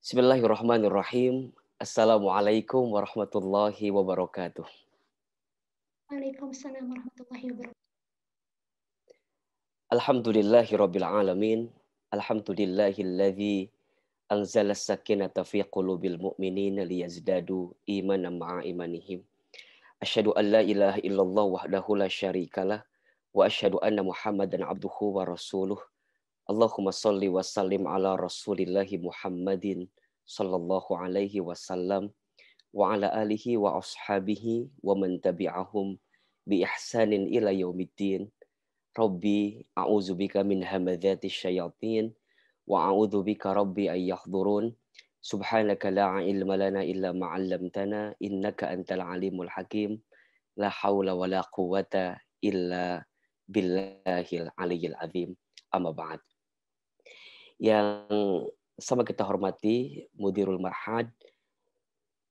Bismillahirrahmanirrahim. Assalamualaikum warahmatullahi wabarakatuh. Waalaikumsalam warahmatullahi wabarakatuh. Alhamdulillahirabbil alamin. Alhamdulillahilladzi anzala as-sakinata fi qulubil mu'minina liyazdadu imanan ma'a imanihim. Asyhadu an la ilaha illallah wahdahu la syarikalah wa asyhadu anna Muhammadan abduhu wa rasuluh. Allahumma shalli wa sallim ala Rasulillahi Muhammadin sallallahu alaihi wasallam wa ala alihi wa ashabihi wa man tabi'ahum bi ihsanin ila yaumiddin. Rabbi a'udzubika min hamadzati syayatin wa a'udzubika rabbi ay yahdurun. Subhanaka la ilma lana illa ma 'allamtana innaka antal alimul hakim. La haula wa la quwata illa billahil aliyyil azim. Amma ba'd. Yang sama kita hormati Mudirul Ma'had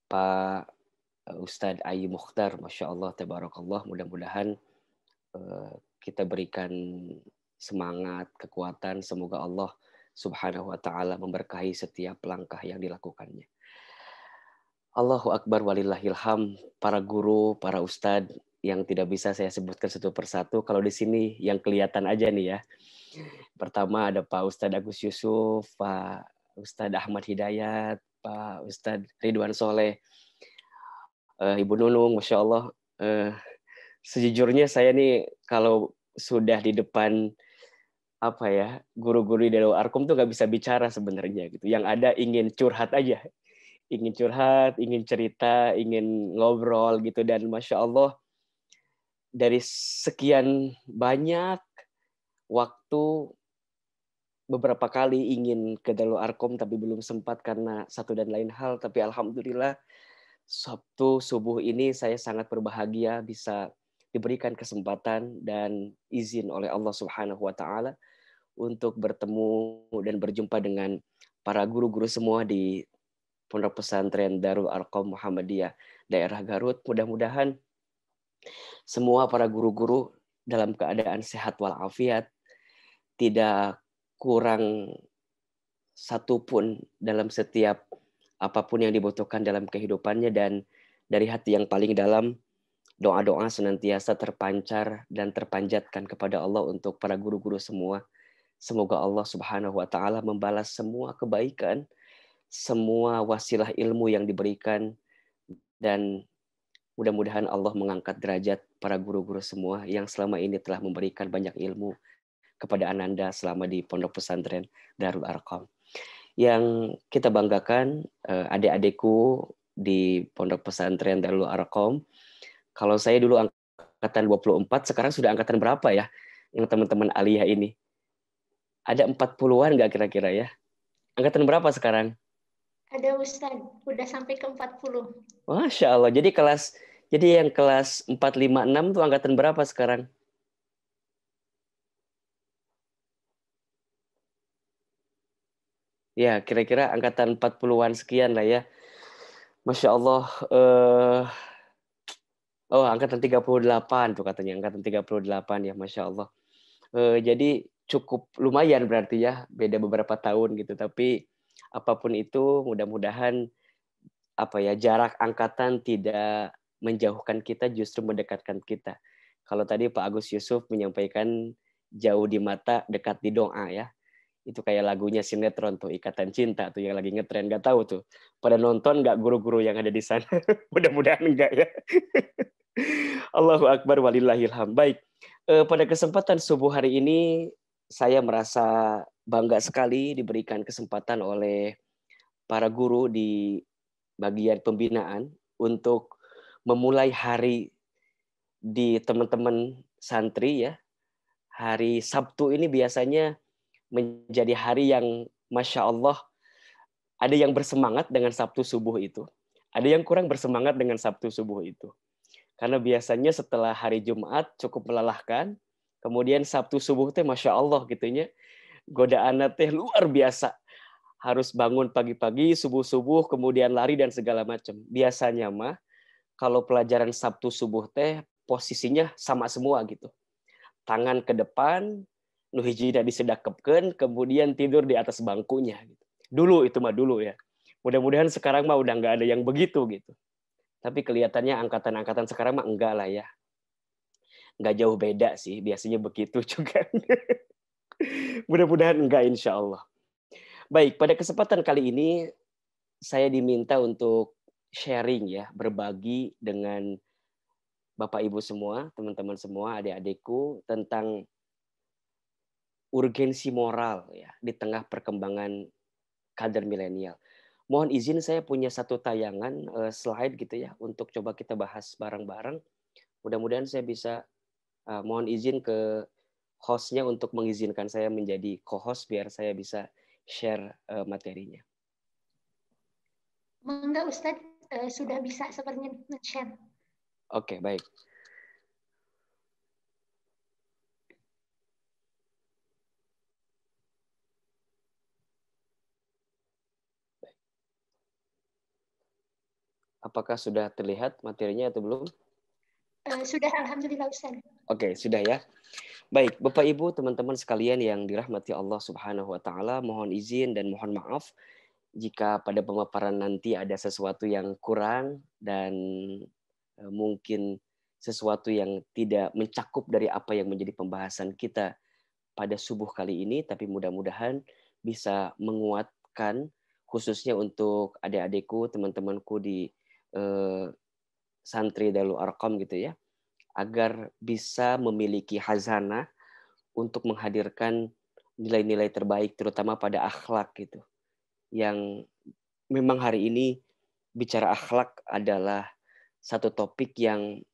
Pak Ustadz Ayi Mukhtar, Masya Allah, Tabarakallah, mudah-mudahan kita berikan semangat, kekuatan, semoga Allah Subhanahu wa Ta'ala memberkahi setiap langkah yang dilakukannya. Allahu Akbar walillahilham, para guru, para ustadz yang tidak bisa saya sebutkan satu persatu, kalau di sini yang kelihatan aja nih ya. Pertama ada Pak Ustadz Agus Yusuf, Pak Ustadz Ahmad Hidayat, Pak Ustadz Ridwan Soleh, Ibu Nunung, Masya Allah. Sejujurnya saya nih kalau sudah di depan guru-guru di Darul Arkom tuh nggak bisa bicara sebenarnya gitu. Yang ada ingin curhat aja, ingin cerita, ingin ngobrol gitu. Dan Masya Allah dari sekian banyak waktu, beberapa kali ingin ke Darul Arkom tapi belum sempat karena satu dan lain hal. Tapi alhamdulillah Sabtu subuh ini saya sangat berbahagia bisa diberikan kesempatan dan izin oleh Allah Subhanahu wa Ta'ala untuk bertemu dan berjumpa dengan para guru-guru semua di Pondok Pesantren Darul Arkom Muhammadiyah daerah Garut. Mudah-mudahan semua para guru-guru dalam keadaan sehat walafiat, tidak kurang satupun dalam setiap apapun yang dibutuhkan dalam kehidupannya, dan dari hati yang paling dalam doa-doa senantiasa terpancar dan terpanjatkan kepada Allah untuk para guru-guru semua. Semoga Allah Subhanahu wa Ta'ala membalas semua kebaikan, semua wasilah ilmu yang diberikan, dan mudah-mudahan Allah mengangkat derajat para guru-guru semua yang selama ini telah memberikan banyak ilmu kepada Ananda selama di Pondok Pesantren Darul Arqam. Yang kita banggakan adik-adikku di Pondok Pesantren Darul Arqam. Kalau saya dulu angkatan 24, sekarang sudah angkatan berapa ya? Yang teman-teman Aliyah ini. Ada 40-an nggak kira-kira ya? Angkatan berapa sekarang? Ada Ustadz, udah sampai ke 40. Masya Allah. Jadi yang kelas 4, 5, 6 tuh angkatan berapa sekarang? Ya, kira-kira angkatan 40-an sekian lah ya. Masya Allah. Angkatan 38 tuh katanya. Angkatan 38 ya, Masya Allah. Jadi cukup lumayan berarti ya. Beda beberapa tahun gitu. Tapi apapun itu, mudah-mudahan jarak angkatan tidak menjauhkan kita, justru mendekatkan kita. Kalau tadi Pak Agus Yusuf menyampaikan jauh di mata, dekat di doa ya. Itu kayak lagunya sinetron tuh, Ikatan Cinta tuh yang lagi ngetren. Gak tahu tuh pada nonton nggak guru-guru yang ada di sana? Mudah-mudahan enggak ya. Allahu Akbar walillahilham. Baik, pada kesempatan subuh hari ini saya merasa bangga sekali diberikan kesempatan oleh para guru di bagian pembinaan untuk memulai hari di teman-teman santri ya. Hari Sabtu ini biasanya menjadi hari yang Masya Allah, ada yang bersemangat dengan Sabtu subuh itu, ada yang kurang bersemangat dengan Sabtu subuh itu. Karena biasanya setelah hari Jumat cukup melelahkan, kemudian Sabtu subuh teh Masya Allah gitunya, godaan teh luar biasa. Harus bangun pagi-pagi, subuh-subuh, kemudian lari dan segala macam. Biasanya mah kalau pelajaran Sabtu subuh teh posisinya sama semua gitu. Tangan ke depan, nu hiji disedakepkeun, kemudian tidur di atas bangkunya gitu. Dulu itu mah dulu ya. Mudah-mudahan sekarang mah udah nggak ada yang begitu gitu. Tapi kelihatannya angkatan-angkatan sekarang mah enggak lah ya. Nggak jauh beda sih, biasanya begitu juga. Mudah-mudahan enggak, insya Allah. Baik, pada kesempatan kali ini saya diminta untuk sharing ya, berbagi dengan Bapak Ibu semua, teman-teman semua, adik-adikku tentang urgensi moral ya di tengah perkembangan kader milenial. Mohon izin saya punya satu tayangan slide gitu ya untuk coba kita bahas bareng-bareng. Mudah-mudahan saya bisa mohon izin ke hostnya untuk mengizinkan saya menjadi co-host biar saya bisa share materinya. Mangga Ustadz, sudah bisa sepertinya share. Oke, baik. Apakah sudah terlihat materinya atau belum? Sudah, alhamdulillah Ustadz. Oke, sudah ya. Baik, Bapak Ibu, teman-teman sekalian yang dirahmati Allah Subhanahu wa taala, mohon izin dan mohon maaf jika pada pemaparan nanti ada sesuatu yang kurang dan mungkin sesuatu yang tidak mencakup dari apa yang menjadi pembahasan kita pada subuh kali ini, tapi mudah-mudahan bisa menguatkan khususnya untuk adik-adikku, teman-temanku di santri Darul Arqam gitu ya, agar bisa memiliki hazanah untuk menghadirkan nilai-nilai terbaik terutama pada akhlak gitu. Yang memang hari ini bicara akhlak adalah satu topik yang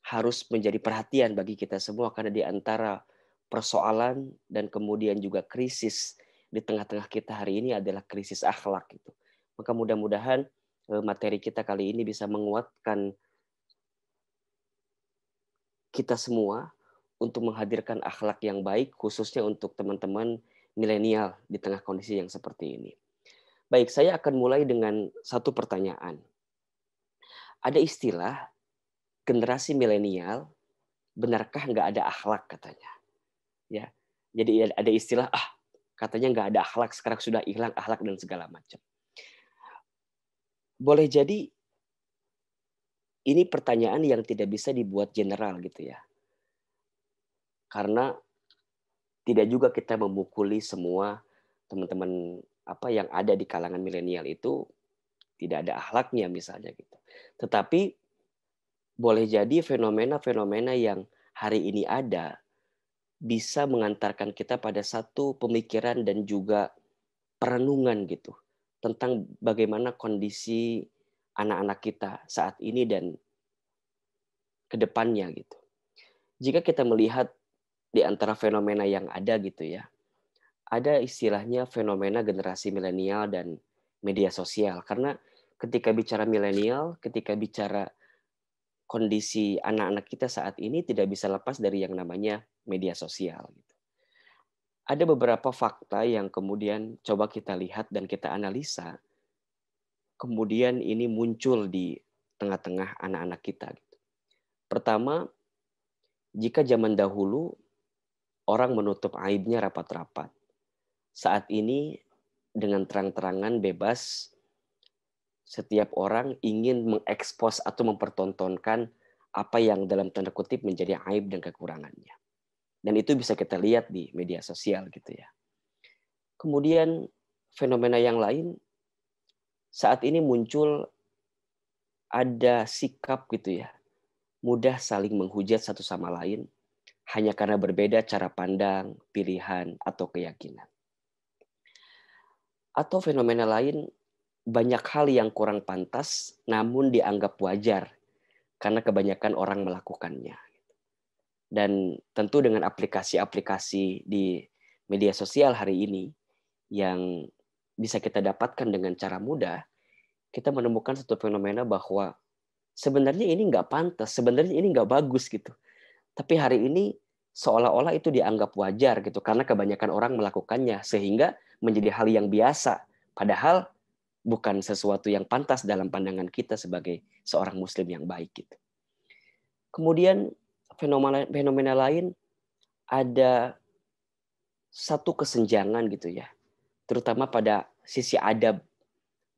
harus menjadi perhatian bagi kita semua karena di antara persoalan dan kemudian juga krisis di tengah-tengah kita hari ini adalah krisis akhlak gitu. Maka mudah-mudahan materi kita kali ini bisa menguatkan kita semua untuk menghadirkan akhlak yang baik khususnya untuk teman-teman milenial di tengah kondisi yang seperti ini. Baik, saya akan mulai dengan satu pertanyaan. Ada istilah generasi milenial, benarkah nggak ada akhlak katanya? Ya, jadi ada istilah katanya nggak ada akhlak, sekarang sudah hilang akhlak dan segala macam. Boleh jadi ini pertanyaan yang tidak bisa dibuat general gitu ya, karena tidak juga kita memukuli semua teman-teman yang ada di kalangan milenial itu tidak ada akhlaknya misalnya gitu. Tetapi boleh jadi fenomena-fenomena yang hari ini ada bisa mengantarkan kita pada satu pemikiran dan juga perenungan gitu tentang bagaimana kondisi anak-anak kita saat ini dan ke depannya gitu. Jika kita melihat di antara fenomena yang ada gitu ya, ada istilahnya fenomena generasi milenial dan media sosial. Karena ketika bicara milenial, ketika bicara kondisi anak-anak kita saat ini tidak bisa lepas dari yang namanya media sosial. Gitu. Ada beberapa fakta yang kemudian coba kita lihat dan kita analisa, kemudian ini muncul di tengah-tengah anak-anak kita. Gitu. Pertama, jika zaman dahulu orang menutup aibnya rapat-rapat, saat ini dengan terang-terangan bebas setiap orang ingin mengekspos atau mempertontonkan apa yang dalam tanda kutip menjadi aib dan kekurangannya. Dan itu bisa kita lihat di media sosial gitu ya. Kemudian fenomena yang lain, saat ini muncul ada sikap gitu ya, mudah saling menghujat satu sama lain hanya karena berbeda cara pandang, pilihan, atau keyakinan. Atau fenomena lain, banyak hal yang kurang pantas namun dianggap wajar karena kebanyakan orang melakukannya. Dan tentu dengan aplikasi-aplikasi di media sosial hari ini yang bisa kita dapatkan dengan cara mudah, kita menemukan satu fenomena bahwa sebenarnya ini nggak pantas, sebenarnya ini nggak bagus gitu. Tapi hari ini seolah-olah itu dianggap wajar gitu karena kebanyakan orang melakukannya sehingga menjadi hal yang biasa. Padahal bukan sesuatu yang pantas dalam pandangan kita sebagai seorang muslim yang baik gitu. Kemudian fenomena lain ada satu kesenjangan gitu ya, terutama pada sisi adab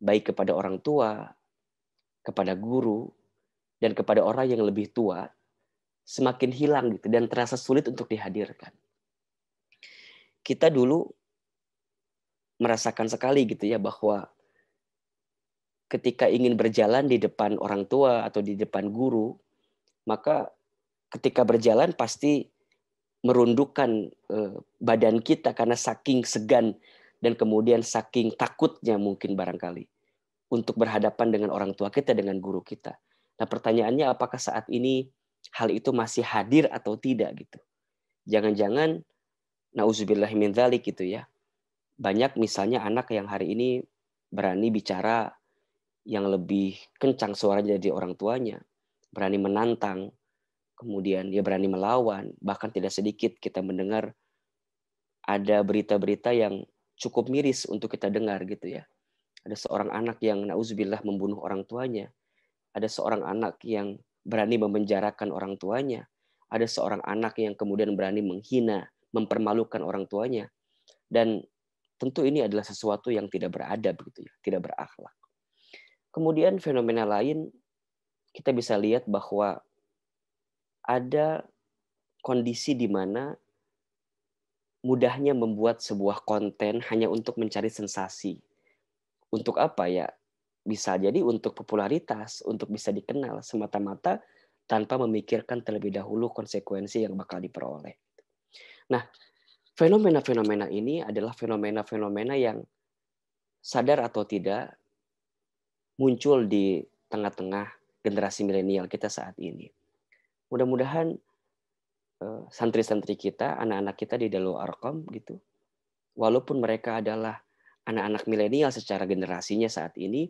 baik kepada orang tua, kepada guru, dan kepada orang yang lebih tua, semakin hilang gitu dan terasa sulit untuk dihadirkan. Kita dulu merasakan sekali gitu ya bahwa ketika ingin berjalan di depan orang tua atau di depan guru, maka ketika berjalan pasti merundukkan badan kita karena saking segan dan kemudian saking takutnya mungkin barangkali untuk berhadapan dengan orang tua kita, dengan guru kita. Nah pertanyaannya apakah saat ini hal itu masih hadir atau tidak gitu. Jangan-jangan nauzubillah min dzalik gitu ya. Banyak misalnya anak yang hari ini berani bicara yang lebih kencang suaranya dari orang tuanya, berani menantang, kemudian dia berani melawan, bahkan tidak sedikit kita mendengar ada berita-berita yang cukup miris untuk kita dengar gitu ya. Ada seorang anak yang nauzubillah membunuh orang tuanya, ada seorang anak yang berani memenjarakan orang tuanya, ada seorang anak yang kemudian berani menghina, mempermalukan orang tuanya, dan tentu ini adalah sesuatu yang tidak beradab gitu ya, tidak berakhlak. Kemudian fenomena lain kita bisa lihat bahwa ada kondisi di mana mudahnya membuat sebuah konten hanya untuk mencari sensasi. Untuk apa ya? Bisa jadi untuk popularitas, untuk bisa dikenal semata-mata tanpa memikirkan terlebih dahulu konsekuensi yang bakal diperoleh. Nah, fenomena-fenomena ini adalah fenomena-fenomena yang sadar atau tidak muncul di tengah-tengah generasi milenial kita saat ini. Mudah-mudahan santri-santri kita, anak-anak kita di Darul Arqam gitu, walaupun mereka adalah anak-anak milenial secara generasinya saat ini,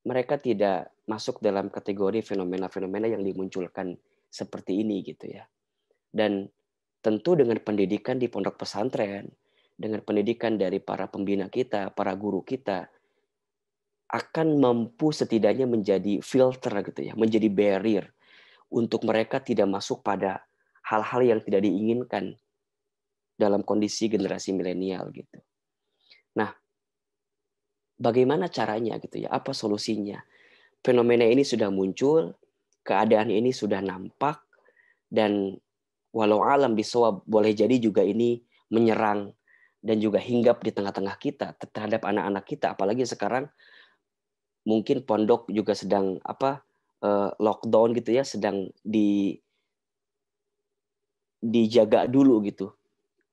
mereka tidak masuk dalam kategori fenomena-fenomena yang dimunculkan seperti ini gitu ya. Dan tentu dengan pendidikan di pondok pesantren, dengan pendidikan dari para pembina kita, para guru kita, akan mampu setidaknya menjadi filter gitu ya, menjadi barrier untuk mereka tidak masuk pada hal-hal yang tidak diinginkan dalam kondisi generasi milenial gitu. Nah, bagaimana caranya gitu ya? Apa solusinya? Fenomena ini sudah muncul, keadaan ini sudah nampak, dan walau alam bisawab boleh jadi juga ini menyerang dan juga hinggap di tengah-tengah kita terhadap anak-anak kita, apalagi sekarang mungkin pondok juga sedang lockdown gitu ya, sedang dijaga dulu gitu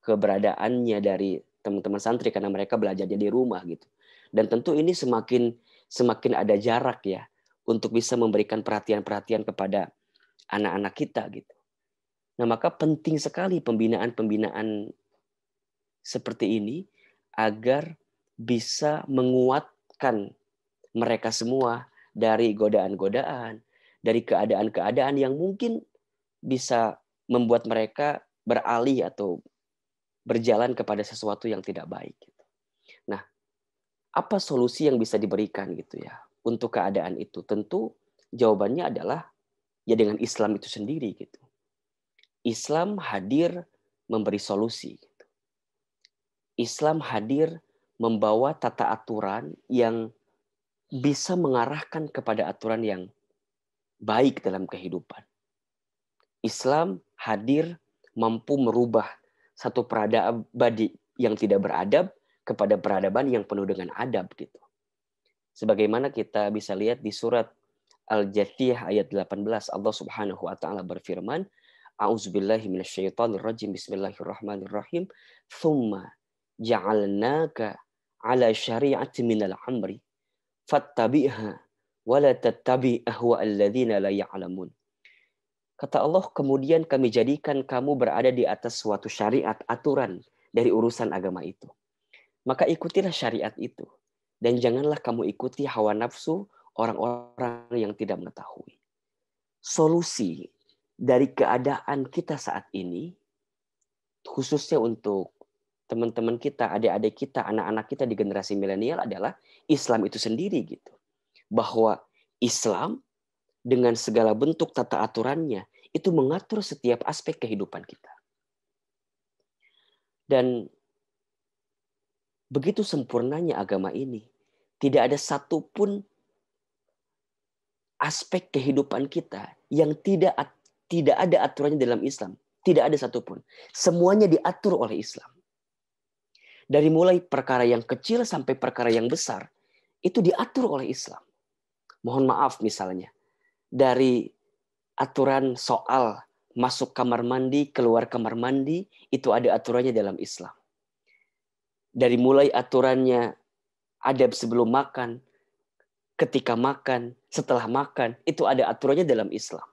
keberadaannya dari teman-teman santri karena mereka belajarnya di rumah gitu. Dan tentu ini semakin ada jarak ya untuk bisa memberikan perhatian-perhatian kepada anak-anak kita gitu. Nah, maka penting sekali pembinaan-pembinaan seperti ini agar bisa menguatkan mereka semua dari godaan-godaan, dari keadaan-keadaan yang mungkin bisa membuat mereka beralih atau berjalan kepada sesuatu yang tidak baik. Nah, apa solusi yang bisa diberikan gitu ya untuk keadaan itu? Tentu jawabannya adalah ya dengan Islam itu sendiri gitu. Islam hadir memberi solusi. Islam hadir membawa tata aturan yang bisa mengarahkan kepada aturan yang baik dalam kehidupan. Islam hadir mampu merubah satu peradaban yang tidak beradab kepada peradaban yang penuh dengan adab gitu. Sebagaimana kita bisa lihat di surat Al-Jathiyah ayat 18, Allah Subhanahu wa taala berfirman, A'udzubillahi minasyaitonirrajim, bismillahirrahmanirrahim, "Tsumma ja'alnaka 'ala syari'ati minal amri fattabi'ha wa la tattabi' ahwa'al ladzina la ya'lamun." Kata Allah, kemudian kami jadikan kamu berada di atas suatu syariat, aturan dari urusan agama itu. Maka ikutilah syariat itu. Dan janganlah kamu ikuti hawa nafsu orang-orang yang tidak mengetahui. Solusi dari keadaan kita saat ini, khususnya untuk teman-teman kita, adik-adik kita, anak-anak kita di generasi milenial adalah Islam itu sendiri gitu. Bahwa Islam dengan segala bentuk tata aturannya itu mengatur setiap aspek kehidupan kita. Dan begitu sempurnanya agama ini, Tidak ada satupun aspek kehidupan kita yang tidak ada aturannya dalam Islam. Tidak ada satupun. Semuanya diatur oleh Islam. Dari mulai perkara yang kecil sampai perkara yang besar, itu diatur oleh Islam. Mohon maaf misalnya, dari aturan soal masuk kamar mandi, keluar kamar mandi, itu ada aturannya dalam Islam. Dari mulai aturannya adab sebelum makan, ketika makan, setelah makan, itu ada aturannya dalam Islam.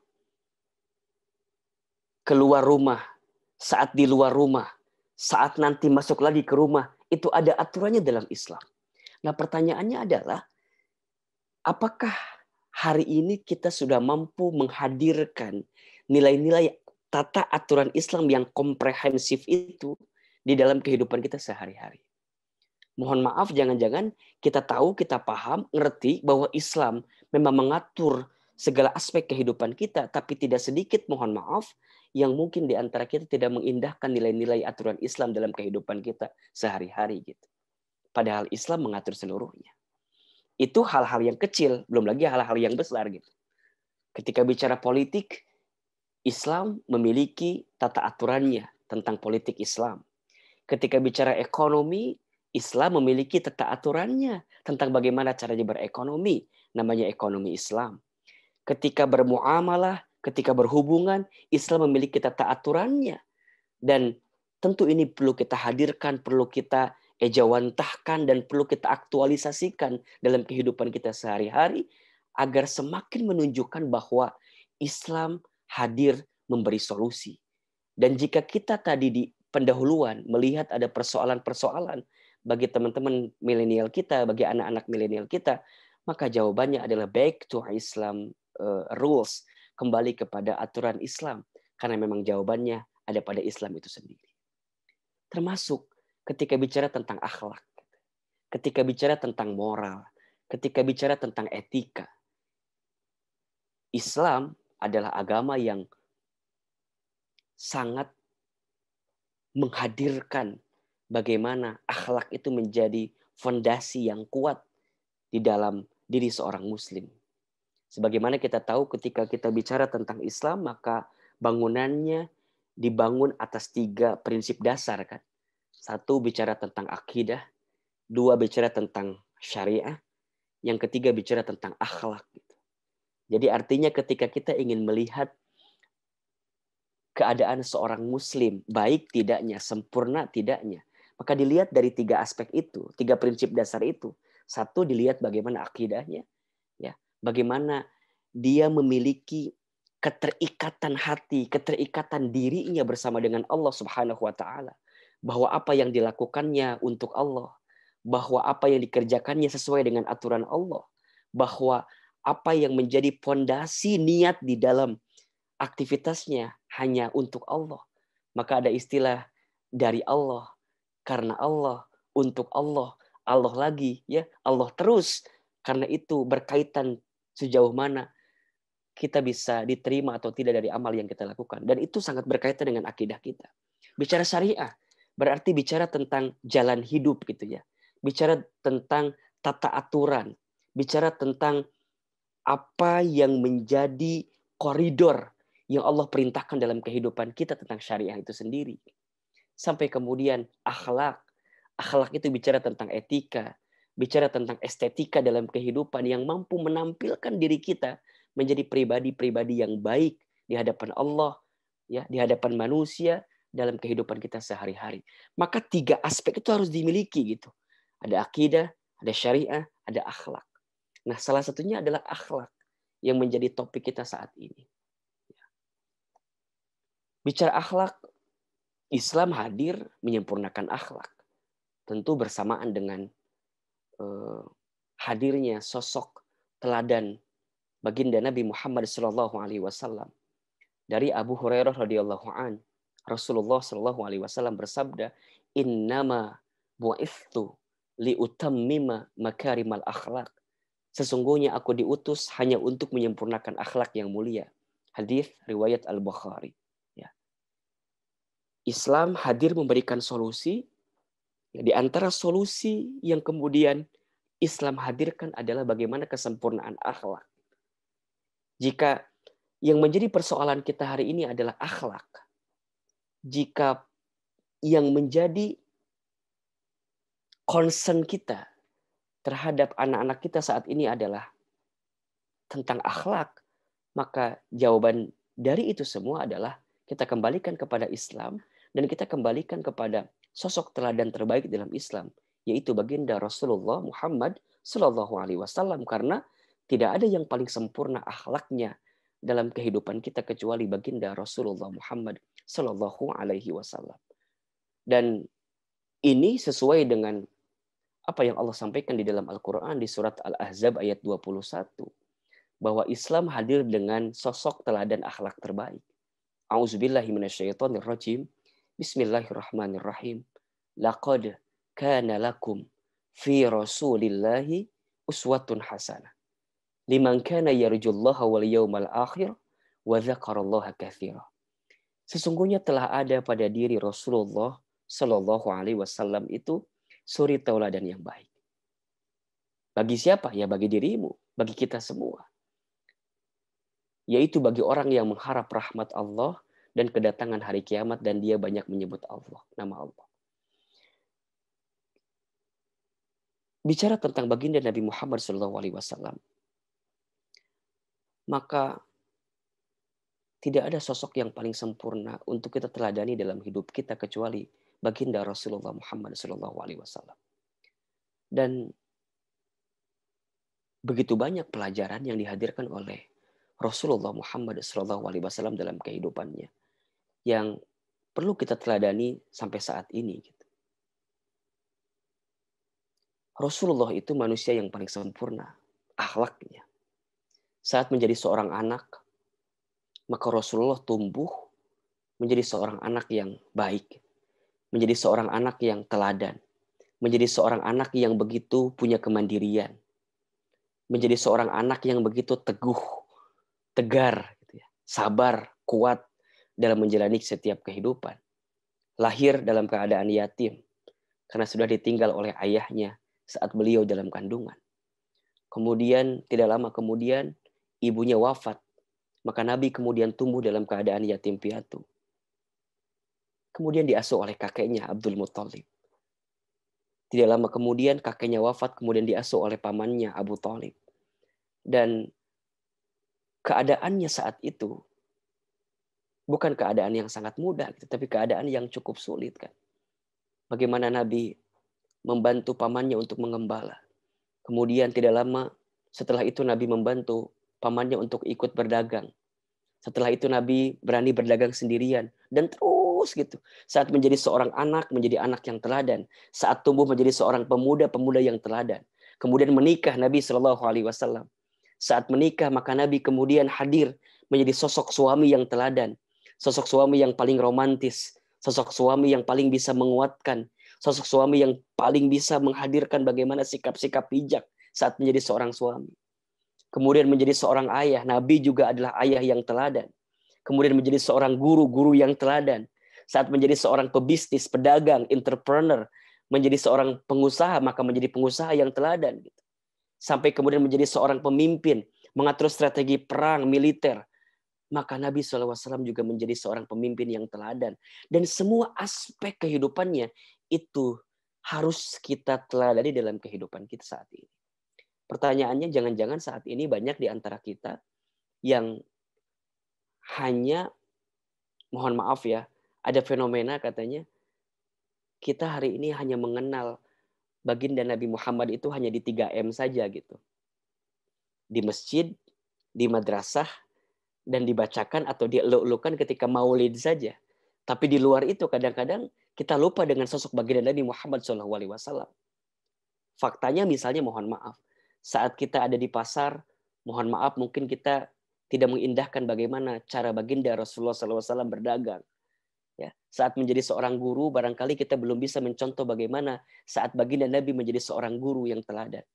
Keluar rumah, saat di luar rumah, saat nanti masuk lagi ke rumah, itu ada aturannya dalam Islam. Nah, pertanyaannya adalah, apakah hari ini kita sudah mampu menghadirkan nilai-nilai tata aturan Islam yang komprehensif itu di dalam kehidupan kita sehari-hari? Mohon maaf, jangan-jangan kita tahu, kita paham, ngerti bahwa Islam memang mengatur segala aspek kehidupan kita, tapi tidak sedikit, mohon maaf, yang mungkin di antara kita tidak mengindahkan nilai-nilai aturan Islam dalam kehidupan kita sehari-hari gitu. Padahal Islam mengatur seluruhnya. Itu hal-hal yang kecil, belum lagi hal-hal yang besar gitu. Ketika bicara politik, Islam memiliki tata aturannya tentang politik Islam. Ketika bicara ekonomi, Islam memiliki tata aturannya tentang bagaimana caranya berekonomi, namanya ekonomi Islam. Ketika bermuamalah, ketika berhubungan, Islam memiliki tata aturannya. Dan tentu ini perlu kita hadirkan, perlu kita ejawantahkan, dan perlu kita aktualisasikan dalam kehidupan kita sehari-hari, agar semakin menunjukkan bahwa Islam hadir memberi solusi. Dan jika kita tadi di pendahuluan melihat ada persoalan-persoalan bagi teman-teman milenial kita, bagi anak-anak milenial kita, maka jawabannya adalah back to Islam rules, kembali kepada aturan Islam, karena memang jawabannya ada pada Islam itu sendiri. Termasuk ketika bicara tentang akhlak, ketika bicara tentang moral, ketika bicara tentang etika. Islam adalah agama yang sangat menghadirkan bagaimana akhlak itu menjadi fondasi yang kuat di dalam diri seorang muslim. Sebagaimana kita tahu ketika kita bicara tentang Islam, maka bangunannya dibangun atas 3 prinsip dasar kan. 1 bicara tentang akidah, 2 bicara tentang syariah, yang ketiga bicara tentang akhlak. Jadi artinya ketika kita ingin melihat keadaan seorang muslim, baik tidaknya, sempurna tidaknya, maka dilihat dari 3 aspek itu, 3 prinsip dasar itu. 1, dilihat bagaimana akidahnya, ya, bagaimana dia memiliki keterikatan hati, keterikatan dirinya bersama dengan Allah Subhanahu wa taala, bahwa apa yang dilakukannya untuk Allah, bahwa apa yang dikerjakannya sesuai dengan aturan Allah, bahwa apa yang menjadi fondasi niat di dalam aktivitasnya hanya untuk Allah. Maka ada istilah dari Allah, karena Allah, untuk Allah, Allah lagi, ya, Allah terus. Karena itu berkaitan sejauh mana kita bisa diterima atau tidak dari amal yang kita lakukan. Dan itu sangat berkaitan dengan akidah kita. Bicara syariah berarti bicara tentang jalan hidup gitu ya. Bicara tentang tata aturan, bicara tentang apa yang menjadi koridor yang Allah perintahkan dalam kehidupan kita tentang syariah itu sendiri. Sampai kemudian akhlak. Akhlak itu bicara tentang etika, bicara tentang estetika dalam kehidupan yang mampu menampilkan diri kita menjadi pribadi-pribadi yang baik di hadapan Allah, ya, di hadapan manusia dalam kehidupan kita sehari-hari. Maka 3 aspek itu harus dimiliki gitu. Ada akidah, ada syariah, ada akhlak. Nah, salah satunya adalah akhlak yang menjadi topik kita saat ini. Bicara akhlak, Islam hadir menyempurnakan akhlak. Tentu bersamaan dengan hadirnya sosok teladan baginda Nabi Muhammad SAW. Dari Abu Hurairah radhiyallahu an, Rasulullah SAW bersabda, "Innama bu'ithtu liutammima makarimal akhlak." Sesungguhnya aku diutus hanya untuk menyempurnakan akhlak yang mulia. Hadis riwayat Al-Bukhari. Ya. Islam hadir memberikan solusi. Di antara solusi yang kemudian Islam hadirkan adalah bagaimana kesempurnaan akhlak. Jika yang menjadi persoalan kita hari ini adalah akhlak, jika yang menjadi concern kita terhadap anak-anak kita saat ini adalah tentang akhlak, maka jawaban dari itu semua adalah kita kembalikan kepada Islam dan kita kembalikan kepada sosok teladan terbaik dalam Islam, yaitu baginda Rasulullah Muhammad Sallallahu Alaihi Wasallam, karena tidak ada yang paling sempurna akhlaknya dalam kehidupan kita kecuali baginda Rasulullah Muhammad Sallallahu Alaihi Wasallam. Dan ini sesuai dengan apa yang Allah sampaikan di dalam Al-Quran di surat Al-Ahzab ayat 21. Bahwa Islam hadir dengan sosok teladan akhlak terbaik. A'udzubillahi minasyaitonirrajim. Bismillahirrahmanirrahim. Laqad kana lakum fi rasulillahi uswatun hasanah. Liman kana yarjullaha wal yawmal akhir wa dzakarallaha katsira. Sesungguhnya telah ada pada diri Rasulullah Shallallahu Alaihi Wasallam itu suri tauladan yang baik. Bagi siapa? Ya bagi dirimu, bagi kita semua. Yaitu bagi orang yang mengharap rahmat Allah dan kedatangan hari kiamat dan dia banyak menyebut Allah, nama Allah. Bicara tentang baginda Nabi Muhammad SAW, maka tidak ada sosok yang paling sempurna untuk kita teladani dalam hidup kita kecuali baginda Rasulullah Muhammad SAW. Dan begitu banyak pelajaran yang dihadirkan oleh Rasulullah Muhammad SAW dalam kehidupannya yang perlu kita teladani sampai saat ini. Rasulullah itu manusia yang paling sempurna akhlaknya. Saat menjadi seorang anak, maka Rasulullah tumbuh menjadi seorang anak yang baik, menjadi seorang anak yang teladan, menjadi seorang anak yang begitu punya kemandirian, menjadi seorang anak yang begitu teguh, tegar, sabar, kuat dalam menjalani setiap kehidupan. Lahir dalam keadaan yatim karena sudah ditinggal oleh ayahnya saat beliau dalam kandungan. Kemudian tidak lama kemudian ibunya wafat, maka Nabi kemudian tumbuh dalam keadaan yatim piatu. Kemudian diasuh oleh kakeknya Abdul Muttalib. Tidak lama kemudian kakeknya wafat, kemudian diasuh oleh pamannya Abu Thalib. Dan keadaannya saat itu bukan keadaan yang sangat mudah, tapi keadaan yang cukup sulit kan. Bagaimana Nabi membantu pamannya untuk mengembala. Kemudian tidak lama setelah itu Nabi membantu pamannya untuk ikut berdagang. Setelah itu Nabi berani berdagang sendirian dan terus gitu. Saat menjadi seorang anak, menjadi anak yang teladan. Saat tumbuh menjadi seorang pemuda yang teladan. Kemudian menikah Nabi Shallallahu Alaihi Wasallam. Saat menikah maka Nabi kemudian hadir menjadi sosok suami yang teladan, sosok suami yang paling romantis, sosok suami yang paling bisa menguatkan, sosok suami yang paling bisa menghadirkan bagaimana sikap-sikap bijak saat menjadi seorang suami. Kemudian menjadi seorang ayah, Nabi juga adalah ayah yang teladan. Kemudian menjadi seorang guru yang teladan. Saat menjadi seorang pebisnis, pedagang, entrepreneur, menjadi seorang pengusaha, maka menjadi pengusaha yang teladan. Sampai kemudian menjadi seorang pemimpin, mengatur strategi perang, militer. Maka Nabi SAW juga menjadi seorang pemimpin yang teladan. Dan semua aspek kehidupannya itu harus kita teladani dalam kehidupan kita saat ini. Pertanyaannya, jangan-jangan saat ini banyak di antara kita yang hanya, mohon maaf ya, ada fenomena katanya, kita hari ini hanya mengenal baginda Nabi Muhammad itu hanya di 3M saja gitu. Di masjid, di madrasah, dan dibacakan atau dieluk-elukan ketika maulid saja. Tapi di luar itu kadang-kadang kita lupa dengan sosok baginda Nabi Muhammad SAW. Faktanya misalnya mohon maaf, saat kita ada di pasar, mohon maaf mungkin kita tidak mengindahkan bagaimana cara baginda Rasulullah SAW berdagang. Ya, saat menjadi seorang guru, barangkali kita belum bisa mencontoh bagaimana saat baginda Nabi menjadi seorang guru yang teladan.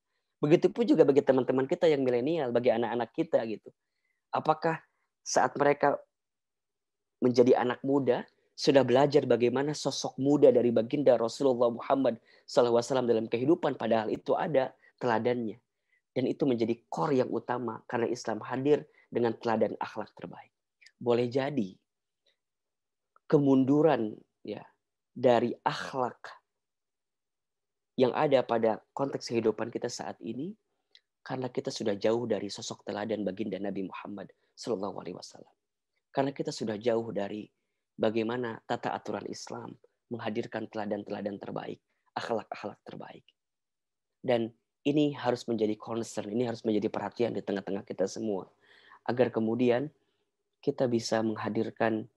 Begitupun juga bagi teman-teman kita yang milenial, bagi anak-anak kita gitu. Apakah saat mereka menjadi anak muda, sudah belajar bagaimana sosok muda dari baginda Rasulullah Muhammad SAW dalam kehidupan, padahal itu ada, teladannya. Dan itu menjadi core yang utama karena Islam hadir dengan teladan akhlak terbaik. Boleh jadi kemunduran ya dari akhlak yang ada pada konteks kehidupan kita saat ini karena kita sudah jauh dari sosok teladan baginda Nabi Muhammad SAW. Karena kita sudah jauh dari bagaimana tata aturan Islam menghadirkan teladan-teladan terbaik, akhlak-akhlak terbaik. Dan ini harus menjadi concern, ini harus menjadi perhatian di tengah-tengah kita semua. Agar kemudian kita bisa menghadirkan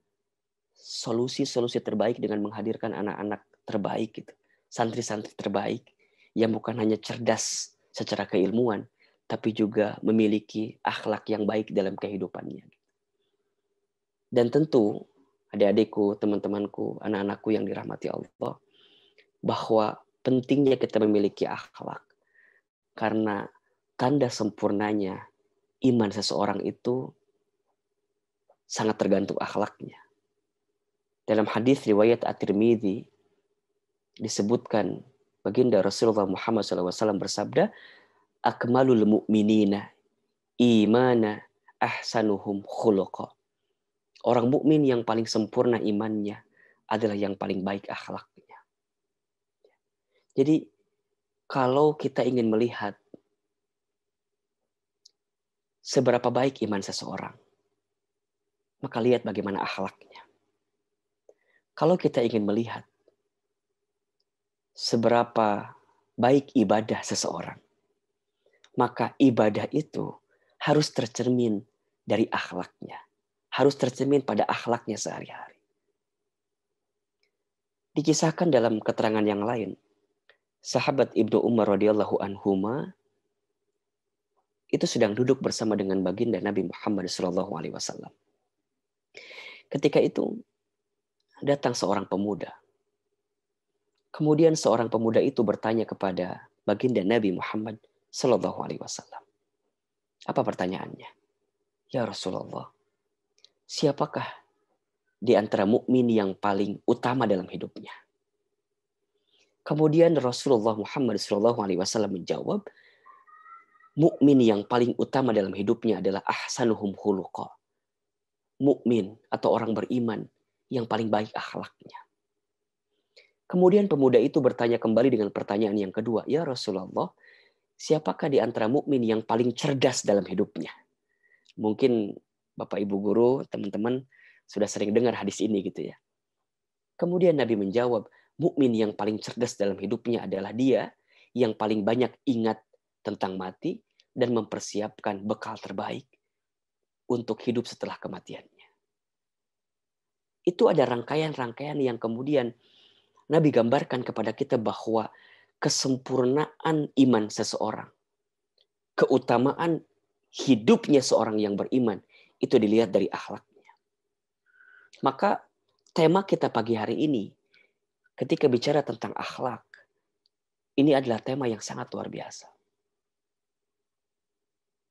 solusi-solusi terbaik dengan menghadirkan anak-anak terbaik gitu. Santri-santri terbaik yang bukan hanya cerdas secara keilmuan, tapi juga memiliki akhlak yang baik dalam kehidupannya. Dan tentu adik-adikku, teman-temanku, anak-anakku yang dirahmati Allah, bahwa pentingnya kita memiliki akhlak. Karena tanda sempurnanya iman seseorang itu sangat tergantung akhlaknya. Dalam hadis riwayat At-Tirmidzi disebutkan baginda Rasulullah Muhammad SAW bersabda, akmalul mu'minina imana ahsanuhum khuluqa. Orang mukmin yang paling sempurna imannya adalah yang paling baik akhlaknya. Jadi kalau kita ingin melihat seberapa baik iman seseorang, maka lihat bagaimana akhlaknya. Kalau kita ingin melihat seberapa baik ibadah seseorang, maka ibadah itu harus tercermin dari akhlaknya. Harus tercermin pada akhlaknya sehari-hari. Dikisahkan dalam keterangan yang lain, sahabat Ibnu Umar radhiyallahu anhuma itu sedang duduk bersama dengan baginda Nabi Muhammad SAW. Ketika itu datang seorang pemuda. Kemudian seorang pemuda itu bertanya kepada baginda Nabi Muhammad SAW. Apa pertanyaannya? Ya Rasulullah, siapakah di antara mukmin yang paling utama dalam hidupnya? Kemudian Rasulullah Muhammad SAW menjawab, mukmin yang paling utama dalam hidupnya adalah ahsanuhum khuluqa. Mukmin atau orang beriman yang paling baik akhlaknya. Kemudian pemuda itu bertanya kembali dengan pertanyaan yang kedua, ya Rasulullah, siapakah di antara mukmin yang paling cerdas dalam hidupnya? Mungkin Bapak Ibu guru, teman-teman sudah sering dengar hadis ini gitu ya. Kemudian Nabi menjawab, mukmin yang paling cerdas dalam hidupnya adalah dia yang paling banyak ingat tentang mati dan mempersiapkan bekal terbaik untuk hidup setelah kematiannya. Itu ada rangkaian-rangkaian yang kemudian Nabi gambarkan kepada kita bahwa kesempurnaan iman seseorang, keutamaan hidupnya seorang yang beriman, itu dilihat dari akhlaknya. Maka tema kita pagi hari ini, ketika bicara tentang akhlak, ini adalah tema yang sangat luar biasa.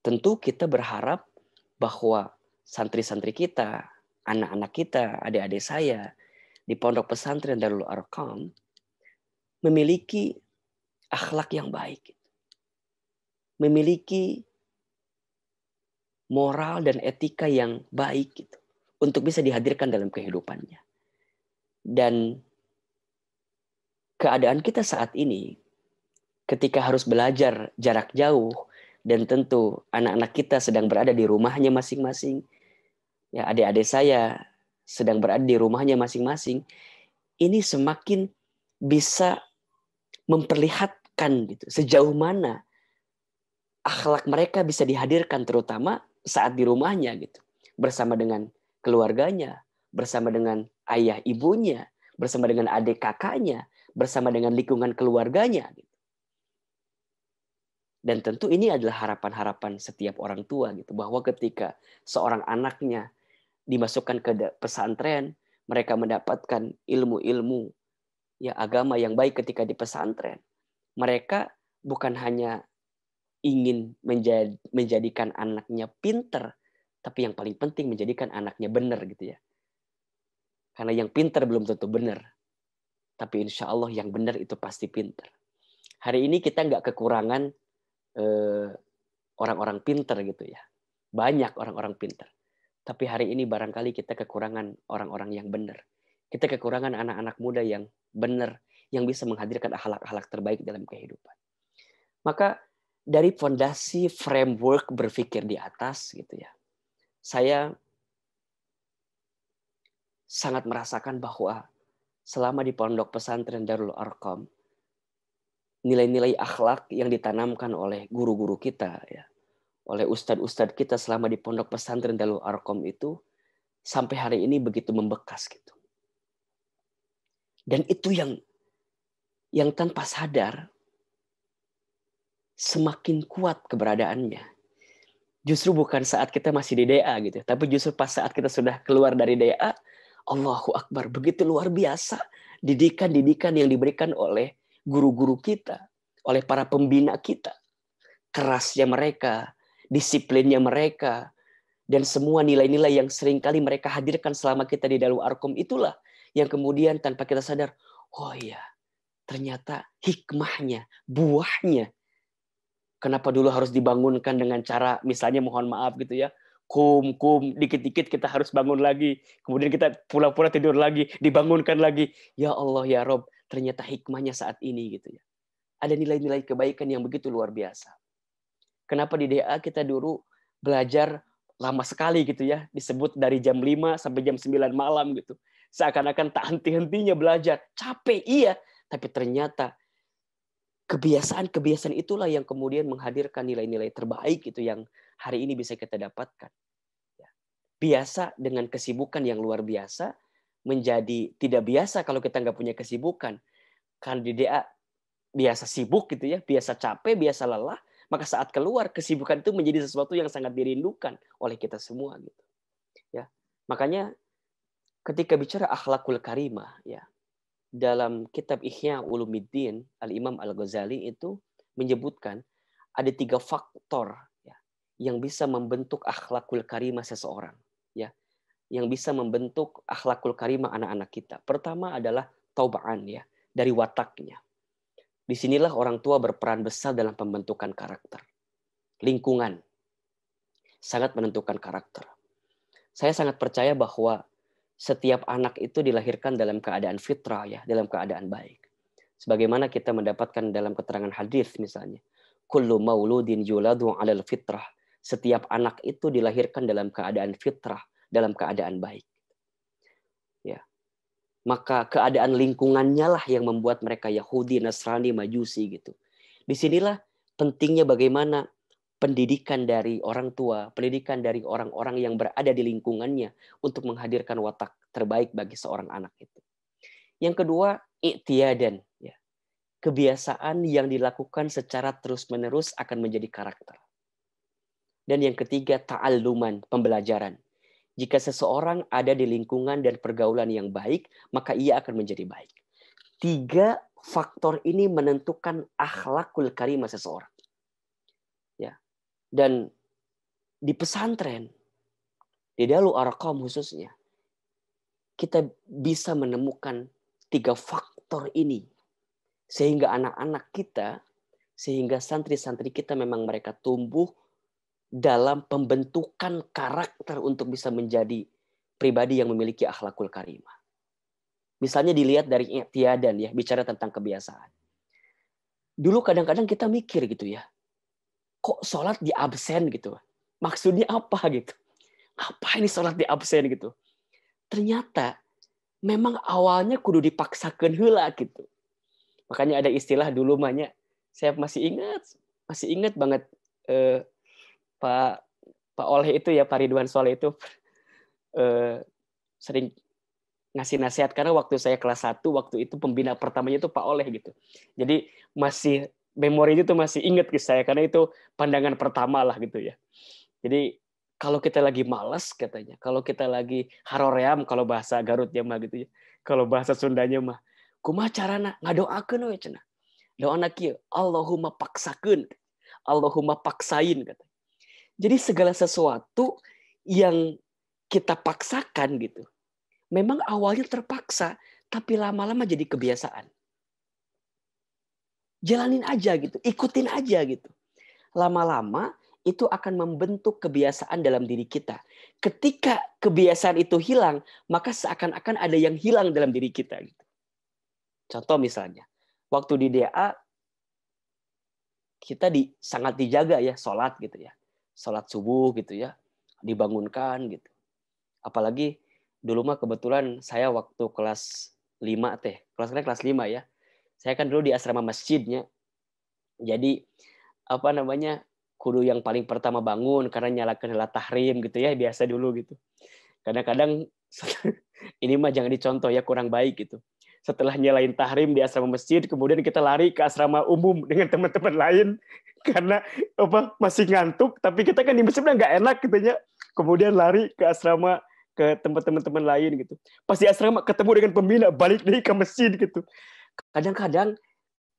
Tentu kita berharap bahwa santri-santri kita, anak-anak kita, adik-adik saya, di Pondok Pesantren Darul Arqam memiliki akhlak yang baik. Memiliki moral dan etika yang baik gitu, untuk bisa dihadirkan dalam kehidupannya. Dan keadaan kita saat ini, ketika harus belajar jarak jauh, dan tentu anak-anak kita sedang berada di rumahnya masing-masing, ya adik-adik saya sedang berada di rumahnya masing-masing, ini semakin bisa memperlihatkan gitu, sejauh mana akhlak mereka bisa dihadirkan terutama saat di rumahnya gitu, bersama dengan keluarganya, bersama dengan ayah ibunya, bersama dengan adik kakaknya, bersama dengan lingkungan keluarganya gitu. Dan tentu ini adalah harapan-harapan setiap orang tua gitu, bahwa ketika seorang anaknya dimasukkan ke pesantren, mereka mendapatkan ilmu-ilmu ya agama yang baik ketika di pesantren. Mereka bukan hanya ingin menjadikan anaknya pinter, tapi yang paling penting menjadikan anaknya benar gitu ya. Karena yang pinter belum tentu benar, tapi insya Allah yang benar itu pasti pinter. Hari ini kita nggak kekurangan orang-orang pinter gitu ya. Banyak orang-orang pinter. Tapi hari ini barangkali kita kekurangan orang-orang yang benar. Kita kekurangan anak-anak muda yang benar, yang bisa menghadirkan akhlak-akhlak terbaik dalam kehidupan. Maka dari fondasi framework berpikir di atas gitu ya, saya sangat merasakan bahwa selama di pondok pesantren Darul Arqam, nilai-nilai akhlak yang ditanamkan oleh guru-guru kita ya, oleh ustadz-ustadz kita selama di pondok pesantren Darul Arqam itu sampai hari ini begitu membekas gitu. Dan itu yang tanpa sadar semakin kuat keberadaannya. Justru bukan saat kita masih di DA gitu, tapi justru pas saat kita sudah keluar dari DA, Allahu Akbar, begitu luar biasa didikan-didikan yang diberikan oleh guru-guru kita, oleh para pembina kita. Kerasnya mereka, disiplinnya mereka, dan semua nilai-nilai yang seringkali mereka hadirkan selama kita di Darul Arqam itulah yang kemudian tanpa kita sadar, oh iya, ternyata hikmahnya, buahnya. Kenapa dulu harus dibangunkan dengan cara, misalnya mohon maaf gitu ya, kum, dikit-dikit kita harus bangun lagi. Kemudian kita pura-pura tidur lagi, dibangunkan lagi. Ya Allah, ya Rob, ternyata hikmahnya saat ini gitu ya. Ada nilai-nilai kebaikan yang begitu luar biasa. Kenapa di DA kita dulu belajar lama sekali gitu ya, disebut dari jam 5 sampai jam 9 malam gitu. Seakan-akan tak henti-hentinya belajar. Capek, iya. Tapi ternyata kebiasaan-kebiasaan itulah yang kemudian menghadirkan nilai-nilai terbaik itu yang hari ini bisa kita dapatkan. Biasa dengan kesibukan yang luar biasa menjadi tidak biasa kalau kita nggak punya kesibukan. Kan di DA biasa sibuk gitu ya, biasa capek, biasa lelah, maka saat keluar kesibukan itu menjadi sesuatu yang sangat dirindukan oleh kita semua gitu. Ya. Makanya ketika bicara akhlakul karimah ya, dalam kitab Ihya Ulumuddin, Al-Imam Al-Ghazali itu menyebutkan ada 3 faktor ya, yang bisa membentuk akhlakul karimah seseorang. Ya, yang bisa membentuk akhlakul karimah anak-anak kita. Pertama adalah taubaan ya, dari wataknya. Disinilah orang tua berperan besar dalam pembentukan karakter. Lingkungan sangat menentukan karakter. Saya sangat percaya bahwa setiap anak itu dilahirkan dalam keadaan fitrah ya, dalam keadaan baik. Sebagaimana kita mendapatkan dalam keterangan hadis misalnya, kullu mauludin yuladu 'alal fitrah. Setiap anak itu dilahirkan dalam keadaan fitrah, dalam keadaan baik. Ya. Maka keadaan lingkungannya lah yang membuat mereka Yahudi, Nasrani, Majusi gitu. Disinilah pentingnya bagaimana pendidikan dari orang tua, pendidikan dari orang-orang yang berada di lingkungannya untuk menghadirkan watak terbaik bagi seorang anak itu. Yang kedua, i'tiyadan, ya. Kebiasaan yang dilakukan secara terus-menerus akan menjadi karakter. Dan yang ketiga, ta'alluman, pembelajaran. Jika seseorang ada di lingkungan dan pergaulan yang baik, maka ia akan menjadi baik. 3 faktor ini menentukan akhlakul karimah seseorang. Ya. Dan di pesantren, di Darul Arqam khususnya, kita bisa menemukan 3 faktor ini. Sehingga anak-anak kita, sehingga santri-santri kita memang mereka tumbuh dalam pembentukan karakter untuk bisa menjadi pribadi yang memiliki akhlakul karimah. Misalnya dilihat dari i'tiyadan ya, bicara tentang kebiasaan. Dulu kadang-kadang kita mikir gitu ya, kok sholat di absen gitu? Maksudnya apa gitu? Apa ini sholat di absen gitu? Ternyata memang awalnya kudu dipaksakan heula gitu. Makanya ada istilah dulu mahnya, saya masih ingat banget Pak Oleh itu ya, Pak Ridwan Soleh itu sering ngasih nasihat karena waktu saya kelas 1 waktu itu pembina pertamanya itu Pak Oleh gitu. Jadi masih memori itu masih ingat ke saya karena itu pandangan pertama lah gitu ya. Jadi kalau kita lagi malas katanya, kalau kita lagi haroream kalau bahasa Garutnya mah gitu ya. Kalau bahasa Sundanya mah kumaha carana ngadoakeun we cenah. Doana kieu, Allahumma paksakeun. Allahumma paksain kata. Jadi segala sesuatu yang kita paksakan gitu. Memang awalnya terpaksa, tapi lama-lama jadi kebiasaan. Jalanin aja gitu, ikutin aja gitu. lama-lama itu akan membentuk kebiasaan dalam diri kita. Ketika kebiasaan itu hilang, maka seakan-akan ada yang hilang dalam diri kita. Contoh misalnya, waktu di DA, kita sangat dijaga ya, sholat gitu ya. Sholat subuh gitu ya, dibangunkan gitu. Apalagi dulu mah kebetulan saya waktu kelas 5 kelas 5 ya. Saya kan dulu di asrama masjidnya. Jadi apa namanya, kudu yang paling pertama bangun karena nyalakan adalah tahrim gitu ya, biasa dulu gitu. Kadang-kadang ini mah jangan dicontoh ya, kurang baik gitu. Setelah nyalain tahrim di asrama masjid, kemudian kita lari ke asrama umum dengan teman-teman lain karena masih ngantuk, tapi kita kan di masjid nggak enak gitu ya. Kemudian lari ke asrama ke tempat teman-teman lain gitu. Pas di asrama ketemu dengan pembina, balik lagi ke masjid gitu. Kadang-kadang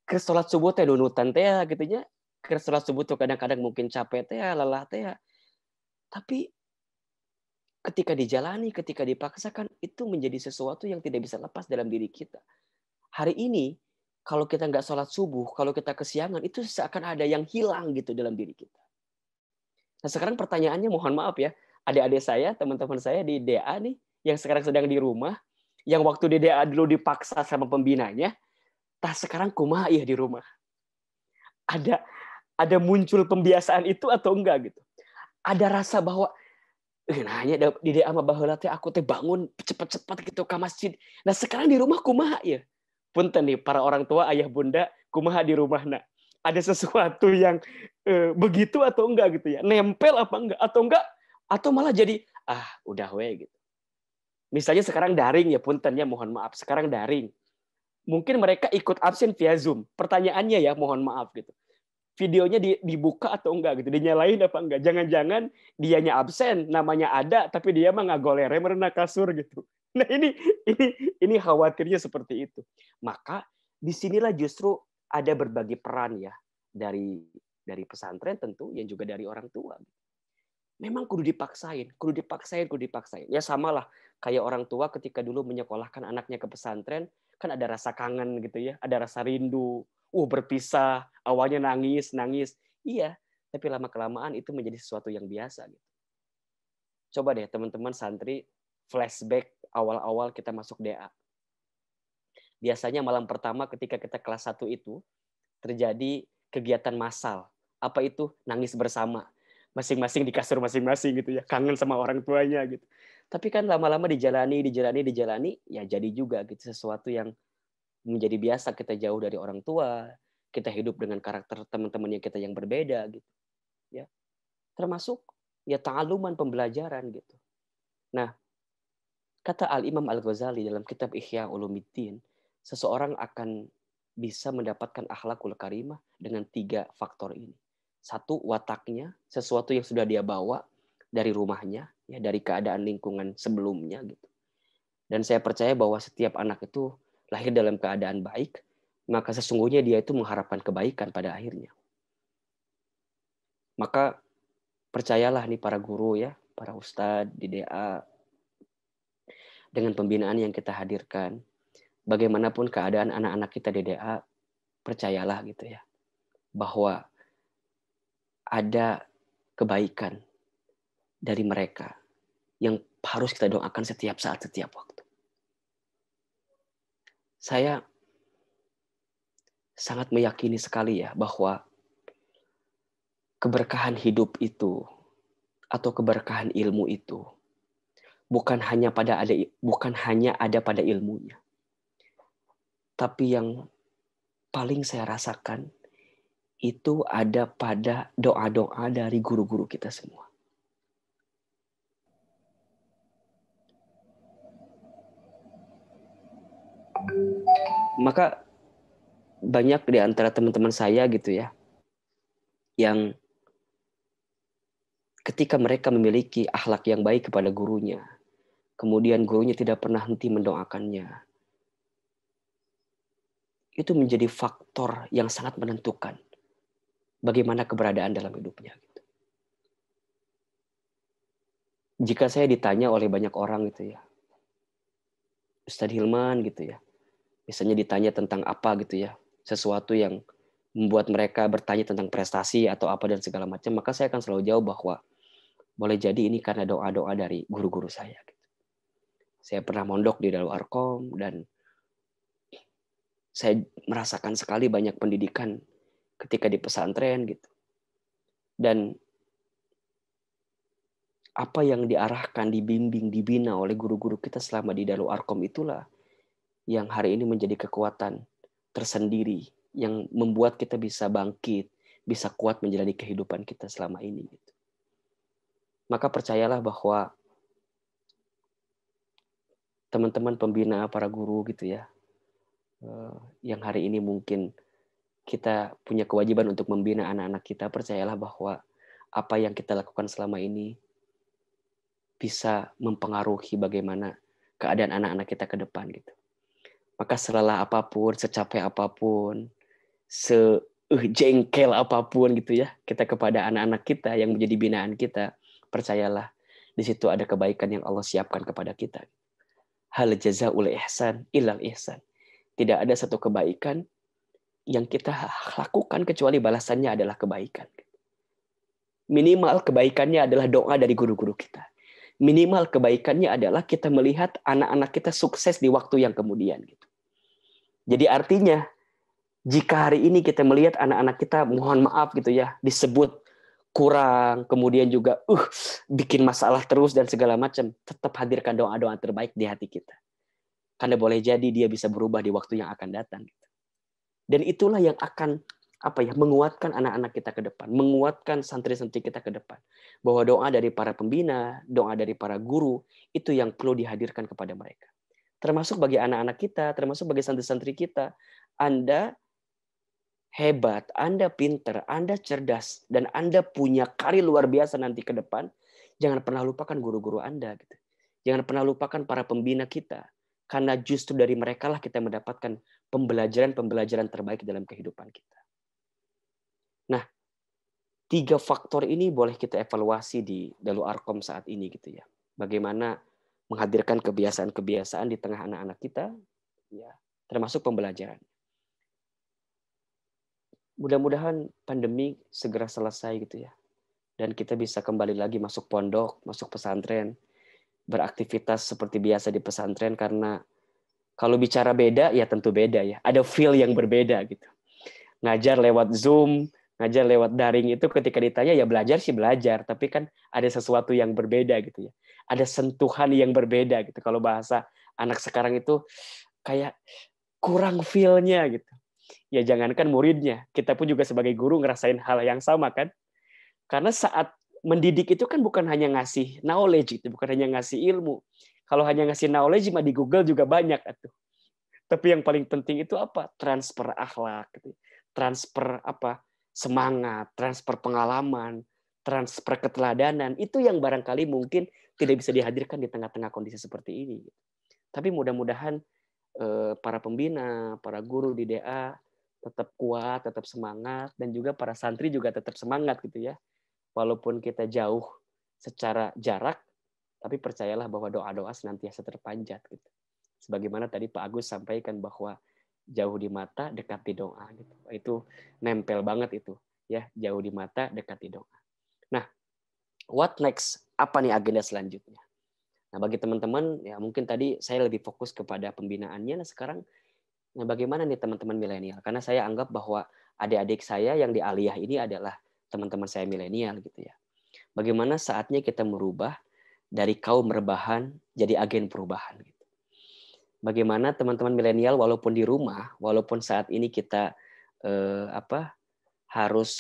ke sholat subuh teh nunutan teh gitu ya. Ke sholat subuh tuh kadang-kadang mungkin capek teh, lelah teh. Tapi ketika dijalani, ketika dipaksakan, itu menjadi sesuatu yang tidak bisa lepas dalam diri kita. Hari ini, kalau kita nggak sholat subuh, kalau kita kesiangan, itu seakan ada yang hilang gitu dalam diri kita. Nah sekarang pertanyaannya, mohon maaf ya, adik-adik saya, teman-teman saya di DA nih, yang sekarang sedang di rumah, yang waktu di DA dulu dipaksa sama pembinanya, sekarang kumaha ya di rumah. Ada muncul pembiasaan itu atau enggak gitu. Ada rasa bahwa nanya di DA mah baheula teh aku teh bangun cepet-cepet gitu ke masjid. Nah sekarang di rumah kumaha ya? Punten nih para orang tua, ayah bunda, kumaha di rumah nak? Ada sesuatu yang begitu atau enggak gitu ya? Nempel apa enggak? Atau malah jadi udah we gitu. Misalnya sekarang daring ya, punten ya, mohon maaf. Sekarang daring. Mungkin mereka ikut absen via Zoom. Pertanyaannya ya, mohon maaf gitu. Videonya dibuka atau enggak gitu, dinyalain apa enggak, jangan-jangan dianya absen, namanya ada tapi dia mah ngagolere merena kasur gitu. Nah ini khawatirnya seperti itu. Maka disinilah justru ada berbagai peran ya dari pesantren tentu, yang juga dari orang tua. Memang kudu dipaksain. Ya samalah kayak orang tua ketika dulu menyekolahkan anaknya ke pesantren, kan ada rasa kangen gitu ya, ada rasa rindu. Berpisah, awalnya nangis. Iya, tapi lama-kelamaan itu menjadi sesuatu yang biasa. Gitu. Coba deh teman-teman santri, flashback awal-awal kita masuk DA. Biasanya malam pertama ketika kita kelas 1 itu, terjadi kegiatan massal. Apa itu? Nangis bersama. Masing-masing di kasur masing-masing gitu ya. Kangen sama orang tuanya gitu. Tapi kan lama-lama dijalani, ya jadi juga gitu. Sesuatu yang menjadi biasa, kita jauh dari orang tua, kita hidup dengan karakter teman-temannya kita yang berbeda gitu. Ya. Termasuk ya ta'aluman, pembelajaran gitu. Nah, kata Al-Imam Al-Ghazali dalam kitab Ihya Ulumuddin, seseorang akan bisa mendapatkan akhlakul karimah dengan 3 faktor ini. 1, wataknya, sesuatu yang sudah dia bawa dari rumahnya, ya dari keadaan lingkungan sebelumnya gitu. Dan saya percaya bahwa setiap anak itu lahir dalam keadaan baik, maka sesungguhnya dia itu mengharapkan kebaikan pada akhirnya. Maka percayalah nih para guru ya, para ustadz di DA, dengan pembinaan yang kita hadirkan, bagaimanapun keadaan anak-anak kita di DA, percayalah gitu ya, bahwa ada kebaikan dari mereka yang harus kita doakan setiap saat, setiap waktu. Saya sangat meyakini sekali ya bahwa keberkahan hidup itu atau keberkahan ilmu itu bukan hanya ada pada ilmunya. Tapi yang paling saya rasakan itu ada pada doa-doa dari guru-guru kita semua. Maka banyak di antara teman-teman saya gitu ya, yang ketika mereka memiliki akhlak yang baik kepada gurunya, kemudian gurunya tidak pernah henti mendoakannya, itu menjadi faktor yang sangat menentukan bagaimana keberadaan dalam hidupnya. Gitu. Jika saya ditanya oleh banyak orang gitu ya, Ustadz Hilman gitu ya, misalnya ditanya tentang apa gitu ya, sesuatu yang membuat mereka bertanya tentang prestasi atau apa dan segala macam, maka saya akan selalu jawab bahwa boleh jadi ini karena doa-doa dari guru-guru saya. Saya pernah mondok di Darul Arkom dan saya merasakan sekali banyak pendidikan ketika di pesantren gitu. Dan apa yang diarahkan, dibimbing, dibina oleh guru-guru kita selama di Darul Arkom itulah yang hari ini menjadi kekuatan tersendiri yang membuat kita bisa bangkit, bisa kuat menjalani kehidupan kita selama ini. Gitu. Maka percayalah bahwa teman-teman pembina, para guru gitu ya, yang hari ini mungkin kita punya kewajiban untuk membina anak-anak kita, percayalah bahwa apa yang kita lakukan selama ini bisa mempengaruhi bagaimana keadaan anak-anak kita ke depan gitu. Maka selelah apapun, secapek apapun, sejengkel apapun gitu ya, kita kepada anak-anak kita yang menjadi binaan kita, percayalah di situ ada kebaikan yang Allah siapkan kepada kita. Hal jazaul ihsan ilal ihsan. Tidak ada satu kebaikan yang kita lakukan kecuali balasannya adalah kebaikan. Minimal kebaikannya adalah doa dari guru-guru kita. Minimal kebaikannya adalah kita melihat anak-anak kita sukses di waktu yang kemudian. Gitu. Jadi artinya, jika hari ini kita melihat anak-anak kita, mohon maaf gitu ya, disebut kurang, kemudian juga bikin masalah terus dan segala macam, tetap hadirkan doa-doa terbaik di hati kita. Karena boleh jadi dia bisa berubah di waktu yang akan datang. Dan itulah yang akan menguatkan anak-anak kita ke depan, menguatkan santri-santri kita ke depan. Bahwa doa dari para pembina, doa dari para guru, itu yang perlu dihadirkan kepada mereka. Termasuk bagi anak-anak kita, termasuk bagi santri-santri kita. Anda hebat, Anda pinter, Anda cerdas, dan Anda punya karir luar biasa nanti ke depan, jangan pernah lupakan guru-guru Anda. Gitu. Jangan pernah lupakan para pembina kita. Karena justru dari mereka lah kita mendapatkan pembelajaran-pembelajaran terbaik dalam kehidupan kita. Nah, 3 faktor ini boleh kita evaluasi di Darul Arkom saat ini gitu ya. Bagaimana menghadirkan kebiasaan-kebiasaan di tengah anak-anak kita, ya, termasuk pembelajaran. Mudah-mudahan pandemi segera selesai gitu ya. Dan kita bisa kembali lagi masuk pondok, masuk pesantren, beraktivitas seperti biasa di pesantren karena kalau bicara beda ya tentu beda ya. Ada feel yang berbeda gitu. Ngajar lewat Zoom, ngajar lewat daring itu ketika ditanya ya belajar sih belajar, tapi kan ada sesuatu yang berbeda gitu ya. Ada sentuhan yang berbeda gitu. Kalau bahasa anak sekarang itu kayak kurang feel-nya gitu. Ya jangankan muridnya, kita pun juga sebagai guru ngerasain hal yang sama kan. Karena saat mendidik itu kan bukan hanya ngasih knowledge, itu bukan hanya ngasih ilmu. Kalau hanya ngasih knowledge mah di Google juga banyak atuh. Tapi yang paling penting itu apa? Transfer akhlak, gitu. Transfer semangat, transfer pengalaman, transfer keteladanan. Itu yang barangkali mungkin tidak bisa dihadirkan di tengah-tengah kondisi seperti ini. Tapi mudah-mudahan para pembina, para guru di DA tetap kuat, tetap semangat, dan juga para santri juga tetap semangat gitu ya. Walaupun kita jauh secara jarak, tapi percayalah bahwa doa-doa senantiasa terpanjat gitu. Sebagaimana tadi Pak Agus sampaikan bahwa jauh di mata, dekat di doa gitu. Itu nempel banget itu ya, jauh di mata, dekat di doa. Nah, what next? Apa nih agenda selanjutnya? Nah, bagi teman-teman ya mungkin tadi saya lebih fokus kepada pembinaannya. Nah, sekarang bagaimana nih teman-teman milenial? Karena saya anggap bahwa adik-adik saya yang di aliyah ini adalah teman-teman saya milenial gitu ya. Bagaimana saatnya kita merubah dari kaum rebahan jadi agen perubahan gitu. Bagaimana teman-teman milenial walaupun di rumah, walaupun saat ini kita harus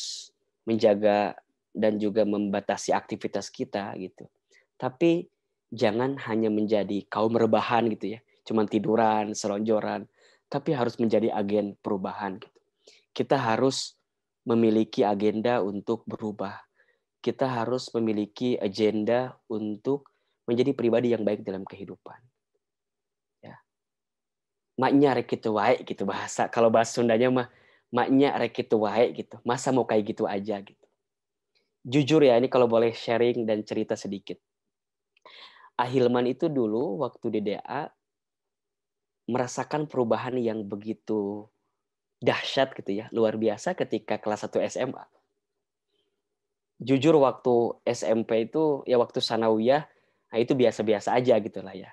menjaga dan juga membatasi aktivitas kita gitu. Tapi jangan hanya menjadi kaum rebahan gitu ya, cuman tiduran, selonjoran, tapi harus menjadi agen perubahan gitu. Kita harus memiliki agenda untuk berubah. Kita harus memiliki agenda untuk menjadi pribadi yang baik dalam kehidupan. Ya. Maknya rek kitu wae gitu bahasa. Kalau bahasa Sundanya mah maknya rek kitu wae gitu. Masa mau kayak gitu aja gitu. Jujur ya, ini kalau boleh sharing dan cerita sedikit. Ahilman itu dulu waktu di DA merasakan perubahan yang begitu dahsyat gitu ya, luar biasa ketika kelas 1 SMA. Jujur waktu SMP itu ya waktu sanawiyah, nah itu biasa-biasa aja gitu lah ya.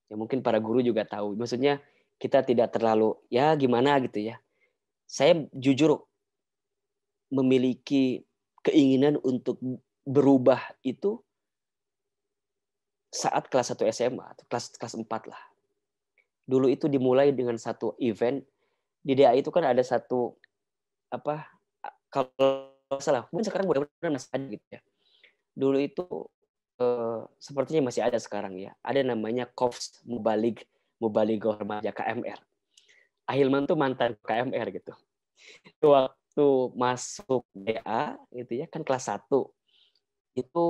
Ya mungkin para guru juga tahu. Maksudnya kita tidak terlalu ya gimana gitu ya. Saya jujur memiliki keinginan untuk berubah itu saat kelas 1 SMA, atau kelas kelas 4 lah. Dulu itu dimulai dengan satu event di DAI itu kan ada satu apa kalau salah, mungkin sekarang mudah-mudahan masih ada gitu ya. Dulu itu sepertinya masih ada sekarang ya. Ada namanya Korps Mubalighah Remaja KMR. Ahilman tuh mantan KMR gitu. Waktu masuk DA gitu ya kan kelas 1 itu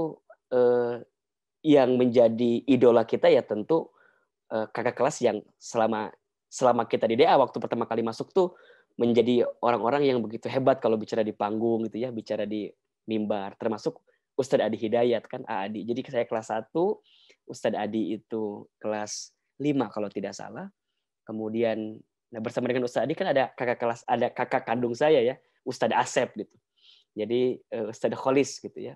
yang menjadi idola kita ya tentu kakak kelas yang selama kita di DA waktu pertama kali masuk tuh menjadi orang-orang yang begitu hebat kalau bicara di panggung gitu ya, bicara di mimbar, termasuk Ustadz Adi Hidayat kan Adi. Jadi saya kelas 1, Ustadz Adi itu kelas 5 kalau tidak salah. Kemudian nah bersama dengan Ustadz Adi kan ada kakak kelas, ada kakak kandung saya ya, Ustadz Asep gitu. Jadi Ustadz Kholis gitu ya.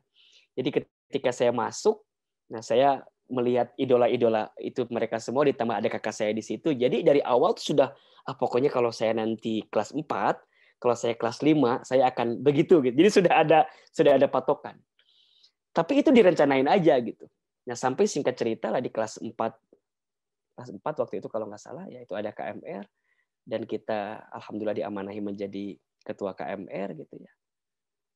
Jadi ketika saya masuk, nah saya melihat idola-idola itu mereka semua ditambah ada kakak saya di situ. Jadi dari awal tuh sudah pokoknya kalau saya nanti kelas 4, kalau saya kelas 5, saya akan begitu gitu. Jadi sudah ada patokan. Tapi itu direncanain aja gitu. Nah, sampai singkat cerita lah di kelas 4 waktu itu kalau nggak salah ya itu ada KMR dan kita alhamdulillah diamanahi menjadi ketua KMR gitu ya.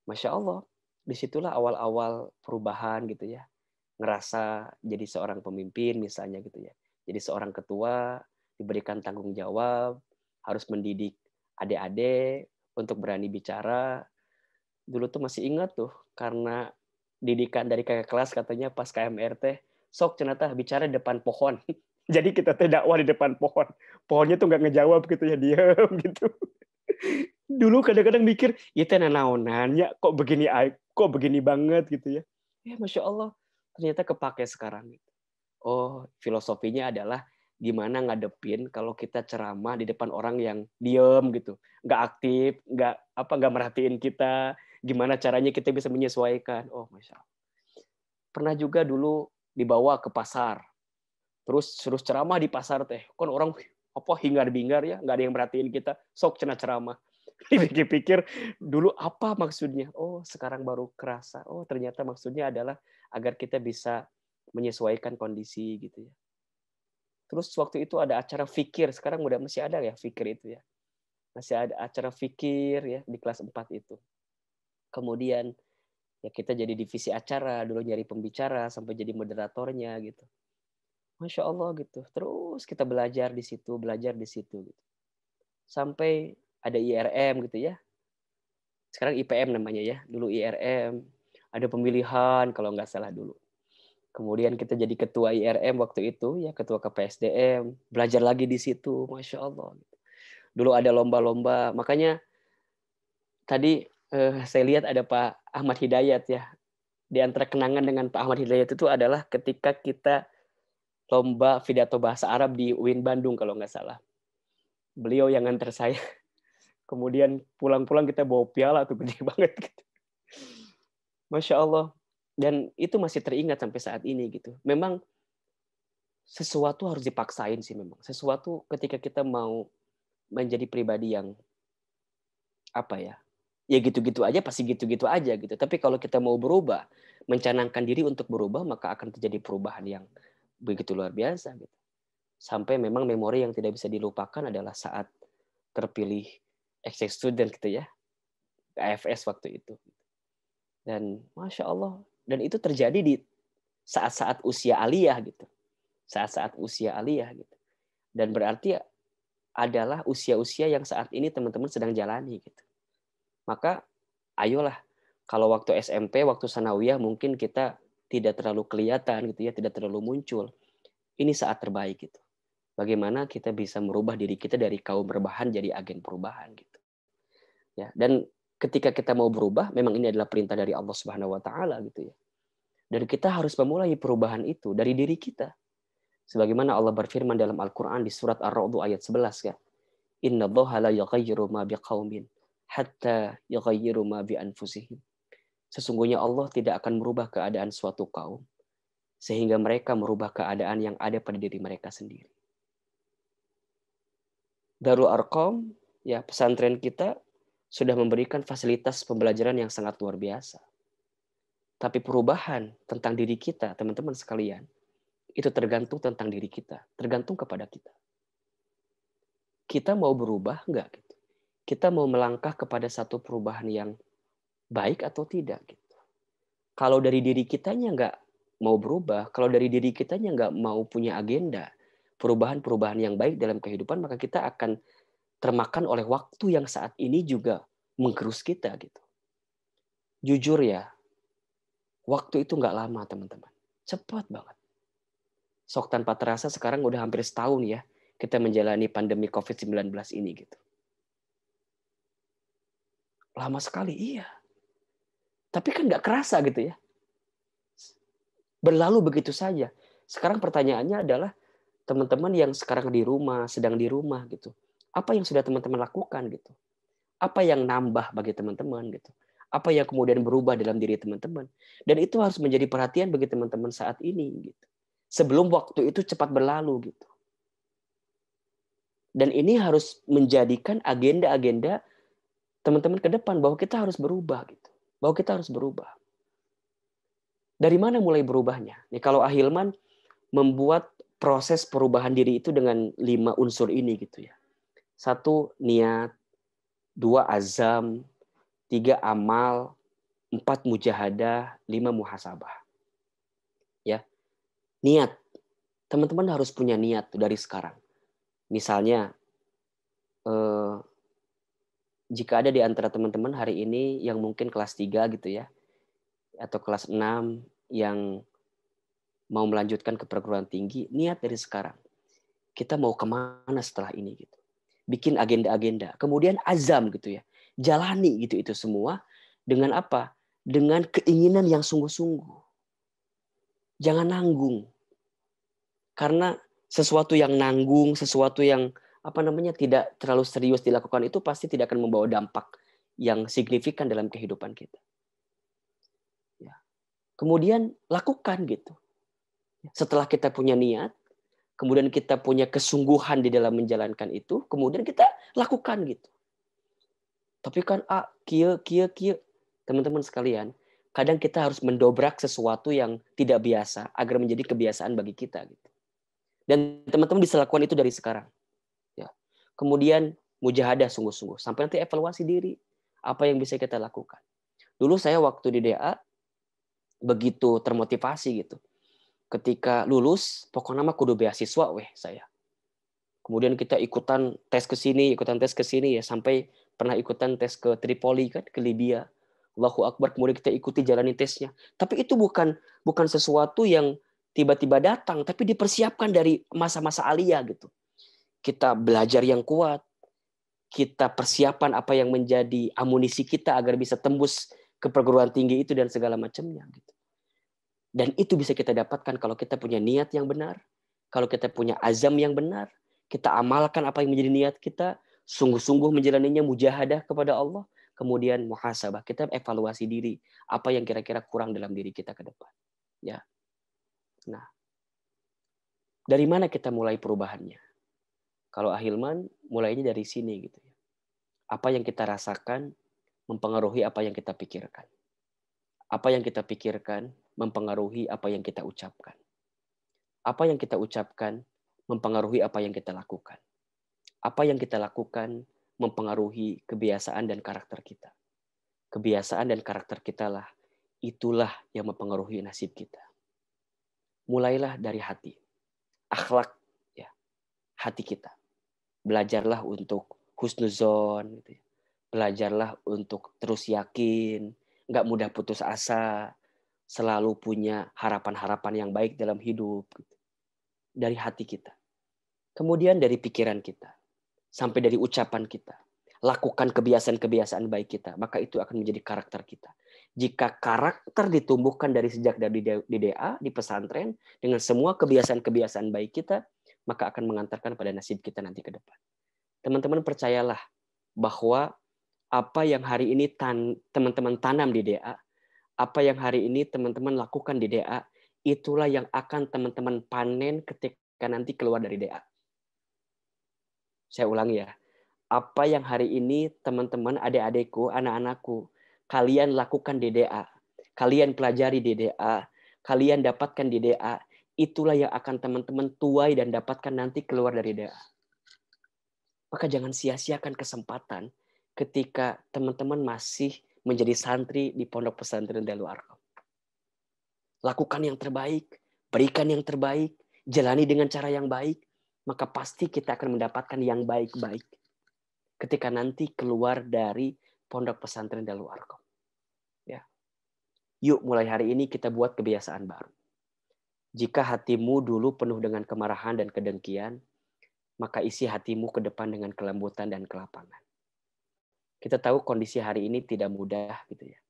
Masya Allah, disitulah awal-awal perubahan gitu ya. Ngerasa jadi seorang pemimpin misalnya gitu ya. Jadi seorang ketua, diberikan tanggung jawab, harus mendidik adik-adik untuk berani bicara. Dulu tuh masih ingat tuh, karena didikan dari kakak kelas katanya pas KMRT, sok cenata bicara di depan pohon. Jadi kita teh dakwah di depan pohon. Pohonnya tuh nggak ngejawab gitu ya, diam gitu. Dulu kadang-kadang mikir, ya teh nanaonannya kok begini banget gitu ya. Ya Masya Allah, ternyata kepake sekarang. Oh, filosofinya adalah gimana ngadepin kalau kita ceramah di depan orang yang diem gitu, nggak aktif, nggak merhatiin kita, gimana caranya kita bisa menyesuaikan. Oh, Masya Allah. Pernah juga dulu dibawa ke pasar, terus ceramah di pasar teh, kan orang apa hingar-bingar ya, nggak ada yang merhatiin kita, sok cenah ceramah. Dipikir-pikir dulu apa maksudnya? Oh, sekarang baru kerasa. Oh, ternyata maksudnya adalah agar kita bisa menyesuaikan kondisi gitu ya. Terus waktu itu ada acara fikir, sekarang udah masih ada ya fikir itu ya. Masih ada acara fikir ya di kelas 4 itu. Kemudian ya kita jadi divisi acara, dulu nyari pembicara sampai jadi moderatornya gitu. Masya Allah gitu. Terus kita belajar di situ gitu. Sampai ada IRM gitu ya. Sekarang IPM namanya ya. Dulu IRM, ada pemilihan kalau nggak salah dulu. Kemudian kita jadi ketua IRM waktu itu ya, ketua KPSDM, belajar lagi di situ, Masya Allah. Dulu ada lomba-lomba, makanya tadi saya lihat ada Pak Ahmad Hidayat ya. Di antara kenangan dengan Pak Ahmad Hidayat itu adalah ketika kita lomba pidato bahasa Arab di UIN Bandung kalau nggak salah. Beliau yang nganter saya. Kemudian pulang-pulang kita bawa piala tuh gede banget gitu. Masya Allah. Dan itu masih teringat sampai saat ini gitu. Memang sesuatu harus dipaksain sih memang. Sesuatu ketika kita mau menjadi pribadi yang apa ya? Ya gitu-gitu aja pasti gitu-gitu aja gitu. Tapi kalau kita mau berubah, mencanangkan diri untuk berubah, maka akan terjadi perubahan yang begitu luar biasa gitu. Sampai memang memori yang tidak bisa dilupakan adalah saat terpilih exchange student gitu ya. AFS waktu itu. Dan Masya Allah. Dan itu terjadi di saat-saat usia aliyah gitu. Saat-saat usia aliyah gitu. Dan berarti adalah usia-usia yang saat ini teman-teman sedang jalani gitu. Maka ayolah, kalau waktu SMP, waktu sanawiyah mungkin kita tidak terlalu kelihatan gitu ya, tidak terlalu muncul. Ini saat terbaik gitu. Bagaimana kita bisa merubah diri kita dari kaum rebahan jadi agen perubahan gitu. Ya, dan ketika kita mau berubah, memang ini adalah perintah dari Allah Subhanahu wa taala gitu ya. Dan kita harus memulai perubahan itu dari diri kita. Sebagaimana Allah berfirman dalam Al-Qur'an di surat Ar-Ra'd ayat 11 ya. Innallaha la yughayyiru ma biqaumin hatta yughayyiru ma bi anfusihim. Sesungguhnya Allah tidak akan merubah keadaan suatu kaum sehingga mereka merubah keadaan yang ada pada diri mereka sendiri. Darul Arqam, ya pesantren kita sudah memberikan fasilitas pembelajaran yang sangat luar biasa. Tapi perubahan tentang diri kita, teman-teman sekalian, itu tergantung tentang diri kita, tergantung kepada kita. Kita mau berubah enggak gitu? Kita mau melangkah kepada satu perubahan yang baik atau tidak gitu. Kalau dari diri kitanya enggak mau berubah, kalau dari diri kitanya enggak mau punya agenda perubahan-perubahan yang baik dalam kehidupan, maka kita akan termakan oleh waktu yang saat ini juga menggerus kita gitu. Jujur ya, waktu itu nggak lama teman-teman, cepat banget. Sok tanpa terasa sekarang udah hampir setahun ya kita menjalani pandemi COVID-19 ini gitu. Lama sekali, iya. Tapi kan nggak kerasa gitu ya. Berlalu begitu saja. Sekarang pertanyaannya adalah teman-teman yang sekarang di rumah, sedang di rumah gitu. Apa yang sudah teman-teman lakukan gitu? Apa yang nambah bagi teman-teman gitu? Apa yang kemudian berubah dalam diri teman-teman? Dan itu harus menjadi perhatian bagi teman-teman saat ini gitu. Sebelum waktu itu cepat berlalu gitu. Dan ini harus menjadikan agenda-agenda teman-teman ke depan bahwa kita harus berubah gitu. Bahwa kita harus berubah. Dari mana mulai berubahnya? Nih kalau Ahilman membuat proses perubahan diri itu dengan 5 unsur ini gitu ya. 1 niat, 2 azam, 3 amal, 4 mujahadah, 5 muhasabah. Ya. Niat. Teman-teman harus punya niat dari sekarang. Misalnya jika ada di antara teman-teman hari ini yang mungkin kelas 3 gitu ya, atau kelas 6 yang mau melanjutkan ke perguruan tinggi, niat dari sekarang. Kita mau kemana setelah ini gitu. Bikin agenda-agenda. Kemudian azam gitu ya. Jalani gitu itu semua dengan apa? Dengan keinginan yang sungguh-sungguh. Jangan nanggung. Karena sesuatu yang nanggung, sesuatu yang tidak terlalu serius dilakukan itu pasti tidak akan membawa dampak yang signifikan dalam kehidupan kita. Ya. Kemudian lakukan gitu. Setelah kita punya niat, kemudian kita punya kesungguhan di dalam menjalankan itu, kemudian kita lakukan gitu. Tapi kan kia. Teman-teman sekalian, kadang kita harus mendobrak sesuatu yang tidak biasa agar menjadi kebiasaan bagi kita gitu. Dan teman-teman bisa lakukan itu dari sekarang. Ya. Kemudian mujahadah sungguh-sungguh sampai nanti evaluasi diri apa yang bisa kita lakukan. Dulu saya waktu di DA begitu termotivasi gitu. Ketika lulus, pokoknya mah kudu beasiswa saya. Kemudian kita ikutan tes ke sini ya, sampai pernah ikutan tes ke Tripoli kan, ke Libya. Allahu Akbar, kemudian kita ikuti jalani tesnya. Tapi itu bukan sesuatu yang tiba-tiba datang, tapi dipersiapkan dari masa-masa aliyah gitu. Kita belajar yang kuat, kita persiapan apa yang menjadi amunisi kita agar bisa tembus ke perguruan tinggi itu dan segala macamnya gitu. Dan itu bisa kita dapatkan kalau kita punya niat yang benar, kalau kita punya azam yang benar, kita amalkan apa yang menjadi niat kita, sungguh-sungguh menjalaninya, mujahadah kepada Allah, kemudian muhasabah, kita evaluasi diri, apa yang kira-kira kurang dalam diri kita ke depan. Ya. Nah, dari mana kita mulai perubahannya? Kalau Ahilman, mulainya dari sini gitu ya. Apa yang kita rasakan mempengaruhi apa yang kita pikirkan. Apa yang kita pikirkan mempengaruhi apa yang kita ucapkan. Apa yang kita ucapkan mempengaruhi apa yang kita lakukan. Apa yang kita lakukan mempengaruhi kebiasaan dan karakter kita. Kebiasaan dan karakter kita lah, itulah yang mempengaruhi nasib kita. Mulailah dari hati. Akhlak, ya, hati kita. Belajarlah untuk husnuzon. Gitu ya. Belajarlah untuk terus yakin, nggak mudah putus asa, selalu punya harapan-harapan yang baik dalam hidup. Gitu. Dari hati kita. Kemudian dari pikiran kita. Sampai dari ucapan kita. Lakukan kebiasaan-kebiasaan baik kita. Maka itu akan menjadi karakter kita. Jika karakter ditumbuhkan dari sejak dari di DA, di pesantren, dengan semua kebiasaan-kebiasaan baik kita, maka akan mengantarkan pada nasib kita nanti ke depan. Teman-teman percayalah bahwa apa yang hari ini teman-teman tanam di DA, apa yang hari ini teman-teman lakukan di DA, itulah yang akan teman-teman panen ketika nanti keluar dari DA. Saya ulangi ya. Apa yang hari ini teman-teman, adik-adikku, anak-anakku, kalian lakukan di DA, kalian pelajari di DA, kalian dapatkan di DA, itulah yang akan teman-teman tuai dan dapatkan nanti keluar dari DA. Maka jangan sia-siakan kesempatan ketika teman-teman masih menjadi santri di Pondok Pesantren Darul Arqam. Lakukan yang terbaik, berikan yang terbaik, jalani dengan cara yang baik, maka pasti kita akan mendapatkan yang baik-baik ketika nanti keluar dari Pondok Pesantren Darul Arqam. Ya. Yuk mulai hari ini kita buat kebiasaan baru. Jika hatimu dulu penuh dengan kemarahan dan kedengkian, maka isi hatimu ke depan dengan kelembutan dan kelapangan. Kita tahu kondisi hari ini tidak mudah gitu ya.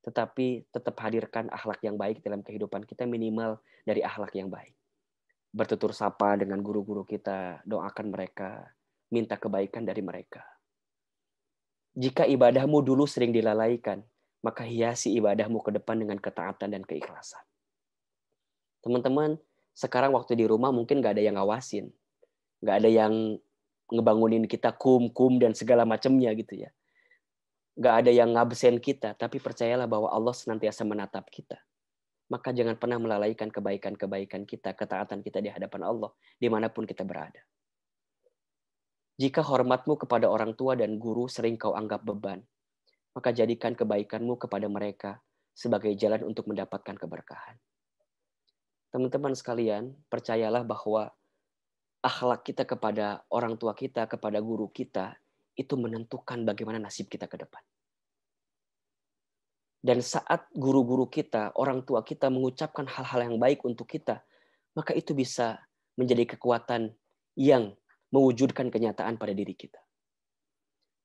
Tetapi tetap hadirkan akhlak yang baik dalam kehidupan kita, minimal dari akhlak yang baik. Bertutur sapa dengan guru-guru kita, doakan mereka, minta kebaikan dari mereka. Jika ibadahmu dulu sering dilalaikan, maka hiasi ibadahmu ke depan dengan ketaatan dan keikhlasan. Teman-teman, sekarang waktu di rumah mungkin gak ada yang ngawasin. Gak ada yang ngebangunin kita kum dan segala macamnya gitu ya. Gak ada yang ngabsen kita, tapi percayalah bahwa Allah senantiasa menatap kita. Maka jangan pernah melalaikan kebaikan-kebaikan kita, ketaatan kita di hadapan Allah, dimanapun kita berada. Jika hormatmu kepada orang tua dan guru sering kau anggap beban, maka jadikan kebaikanmu kepada mereka sebagai jalan untuk mendapatkan keberkahan. Teman-teman sekalian, percayalah bahwa akhlak kita kepada orang tua kita, kepada guru kita, itu menentukan bagaimana nasib kita ke depan. Dan saat guru-guru kita, orang tua kita mengucapkan hal-hal yang baik untuk kita, maka itu bisa menjadi kekuatan yang mewujudkan kenyataan pada diri kita.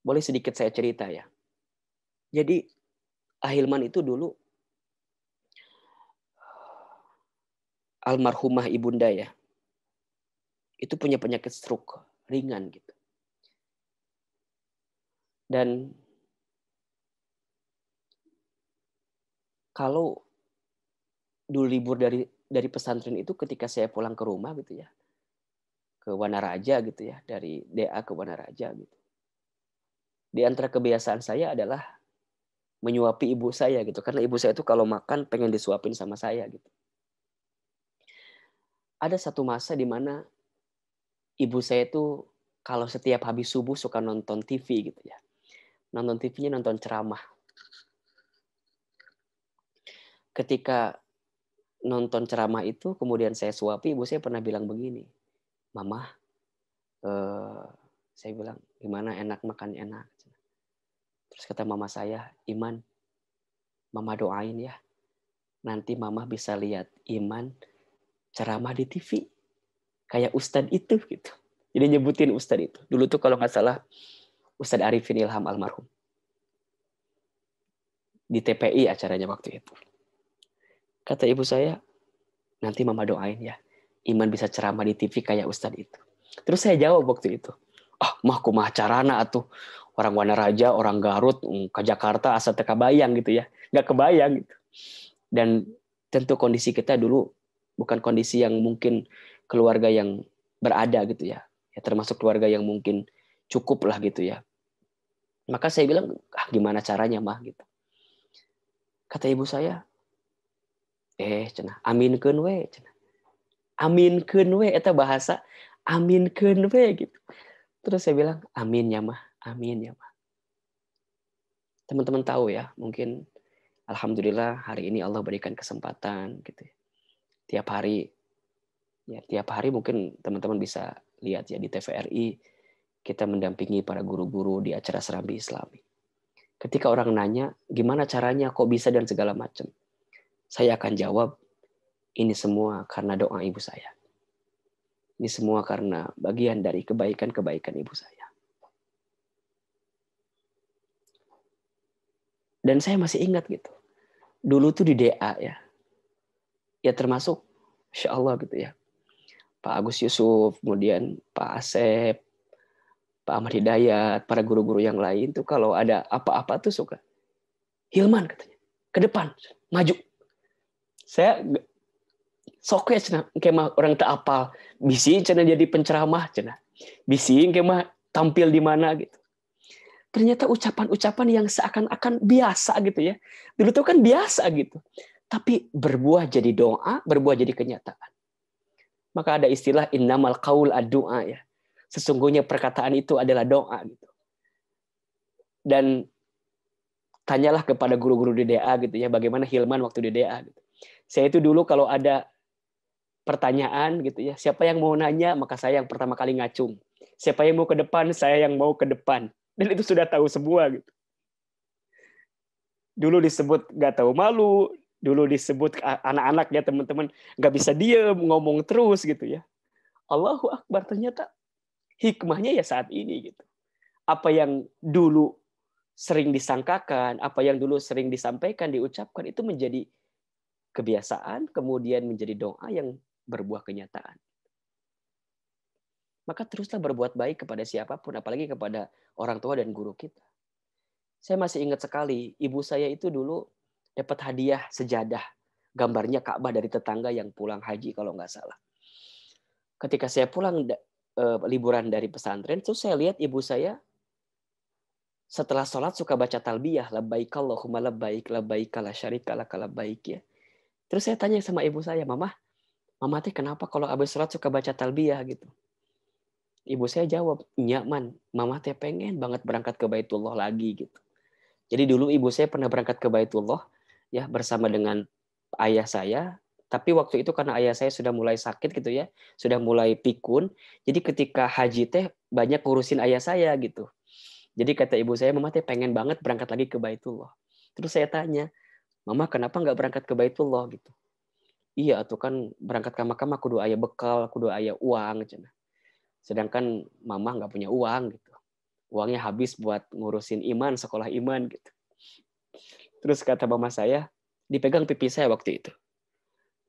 Boleh sedikit saya cerita ya. Jadi Ahilman itu dulu almarhumah ibunda ya, itu punya penyakit stroke ringan gitu. Dan kalau dulu libur dari pesantren itu ketika saya pulang ke rumah gitu ya, ke Wanaraja gitu ya, dari DA ke Wanaraja gitu. Di antara kebiasaan saya adalah menyuapi ibu saya gitu, karena ibu saya itu kalau makan pengen disuapin sama saya gitu. Ada satu masa di mana ibu saya itu kalau setiap habis subuh suka nonton TV gitu ya. Nonton TV-nya nonton ceramah. Ketika nonton ceramah itu, kemudian saya suapi, ibu saya pernah bilang begini, Mama, saya bilang, gimana enak makan enak. Terus kata mama saya, Iman, Mama doain ya, nanti Mama bisa lihat Iman ceramah di TV, kayak Ustadz itu gitu. Jadi nyebutin Ustadz itu. Dulu tuh kalau nggak salah, Ustadz Arifin Ilham almarhum. Di TPI acaranya waktu itu. Kata ibu saya, nanti Mama doain ya, Iman bisa ceramah di TV kayak Ustadz itu. Terus saya jawab waktu itu, mah kumah carana atuh. Orang Wanaraja, orang Garut, ke Jakarta asa teka bayang gitu ya. Nggak kebayang gitu. Dan tentu kondisi kita dulu bukan kondisi yang mungkin keluarga yang berada gitu ya. Ya termasuk keluarga yang mungkin cukup lah gitu ya. Maka saya bilang, gimana caranya mah gitu. Kata ibu saya, cenah, aminkeun we cenah. Aminkeun we eta bahasa aminkeun we gitu. Terus saya bilang, amin ya mah, amin ya mah. Teman-teman tahu ya, mungkin alhamdulillah hari ini Allah berikan kesempatan gitu ya. Tiap hari mungkin teman-teman bisa lihat ya di TVRI, kita mendampingi para guru-guru di acara Serambi Islami. Ketika orang nanya, gimana caranya, kok bisa dan segala macam. Saya akan jawab, ini semua karena doa ibu saya. Ini semua karena bagian dari kebaikan-kebaikan ibu saya. Dan saya masih ingat gitu. Dulu tuh di DA ya. Ya termasuk, Insya Allah gitu ya. Pak Agus Yusuf, kemudian Pak Asep, Pak Ahmad Hidayat, para guru-guru yang lain tuh kalau ada apa-apa tuh suka, Hilman katanya, ke depan, maju. Saya sok ya cenah, kemah orang tak apal, bisi cenah jadi penceramah cenah, bisi kemah tampil di mana gitu. Ternyata ucapan-ucapan yang seakan-akan biasa gitu ya. Dulu tuh kan biasa gitu. Tapi berbuah jadi doa, berbuah jadi kenyataan. Maka ada istilah innamal qaul ad-du'a ya. Sesungguhnya perkataan itu adalah doa gitu. Dan tanyalah kepada guru-guru di DA gitu ya, bagaimana Hilman waktu di DA gitu. Saya itu dulu kalau ada pertanyaan gitu ya, siapa yang mau nanya, maka saya yang pertama kali ngacung. Siapa yang mau ke depan, saya yang mau ke depan. Dan itu sudah tahu semua gitu. Dulu disebut gak tahu malu, dulu disebut anak-anaknya teman-teman gak bisa diem, ngomong terus gitu ya. Allahu Akbar, ternyata hikmahnya ya saat ini gitu. Apa yang dulu sering disangkakan, apa yang dulu sering disampaikan, diucapkan, itu menjadi kebiasaan, kemudian menjadi doa yang berbuah kenyataan. Maka teruslah berbuat baik kepada siapapun, apalagi kepada orang tua dan guru kita. Saya masih ingat sekali, ibu saya itu dulu dapat hadiah sejadah, gambarnya Ka'bah dari tetangga yang pulang haji kalau nggak salah. Ketika saya pulang liburan dari pesantren, terus saya lihat ibu saya setelah sholat suka baca talbiyah, labbaik Allahumma labbaik, labbaik la syarika laka labbaik ya. Terus saya tanya sama ibu saya, mama teh kenapa kalau habis sholat suka baca talbiyah gitu? Ibu saya jawab, "Nya man, mama teh pengen banget berangkat ke Baitullah lagi gitu." Jadi dulu ibu saya pernah berangkat ke Baitullah ya bersama dengan ayah saya, tapi waktu itu karena ayah saya sudah mulai sakit gitu ya, sudah mulai pikun, jadi ketika haji teh banyak ngurusin ayah saya gitu. Jadi kata ibu saya, mama teh pengen banget berangkat lagi ke Baitullah. Terus saya tanya, mama kenapa nggak berangkat ke Baitullah gitu? Iya tuh kan berangkat ke Makkah kudu aya bekal, kudu aya uang cenah. Sedangkan mama nggak punya uang gitu. Uangnya habis buat ngurusin iman, sekolah iman gitu. Terus kata mama saya, dipegang pipi saya waktu itu.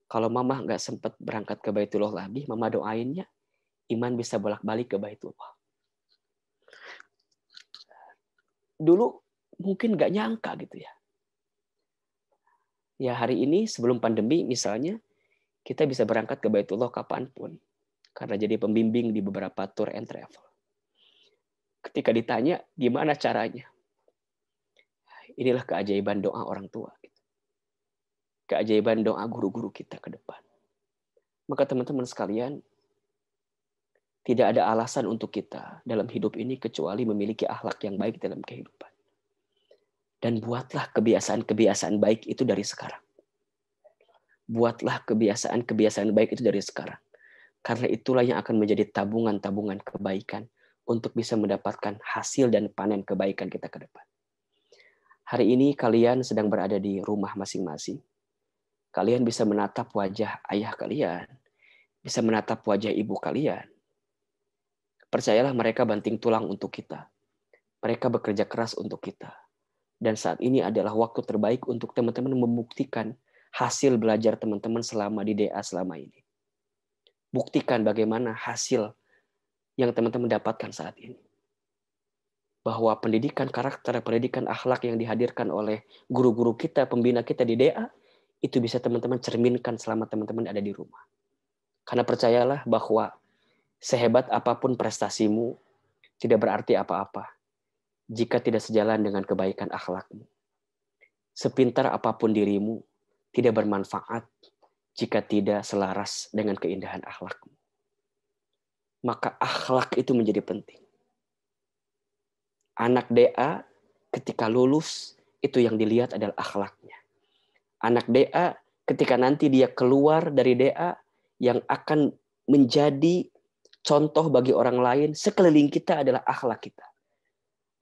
Kalau mama nggak sempat berangkat ke Baitullah lagi, mama doainnya iman bisa bolak-balik ke Baitullah. Dulu mungkin nggak nyangka gitu ya. Ya hari ini sebelum pandemi misalnya, kita bisa berangkat ke Baitullah kapanpun. Karena jadi pembimbing di beberapa tour and travel. Ketika ditanya, gimana caranya? Inilah keajaiban doa orang tua. Keajaiban doa guru-guru kita ke depan. Maka teman-teman sekalian, tidak ada alasan untuk kita dalam hidup ini kecuali memiliki akhlak yang baik dalam kehidupan. Dan buatlah kebiasaan-kebiasaan baik itu dari sekarang. Buatlah kebiasaan-kebiasaan baik itu dari sekarang. Karena itulah yang akan menjadi tabungan-tabungan kebaikan untuk bisa mendapatkan hasil dan panen kebaikan kita ke depan. Hari ini kalian sedang berada di rumah masing-masing. Kalian bisa menatap wajah ayah kalian, bisa menatap wajah ibu kalian. Percayalah mereka banting tulang untuk kita. Mereka bekerja keras untuk kita. Dan saat ini adalah waktu terbaik untuk teman-teman membuktikan hasil belajar teman-teman selama di DA selama ini. Buktikan bagaimana hasil yang teman-teman dapatkan saat ini. Bahwa pendidikan karakter, pendidikan akhlak yang dihadirkan oleh guru-guru kita, pembina kita di DA, itu bisa teman-teman cerminkan selama teman-teman ada di rumah. Karena percayalah bahwa sehebat apapun prestasimu, tidak berarti apa-apa jika tidak sejalan dengan kebaikan akhlakmu. Sepintar apapun dirimu, tidak bermanfaat jika tidak selaras dengan keindahan akhlakmu. Maka akhlak itu menjadi penting. Anak DA ketika lulus, itu yang dilihat adalah akhlaknya. Anak DA ketika nanti dia keluar dari DA, yang akan menjadi contoh bagi orang lain sekeliling kita adalah akhlak kita.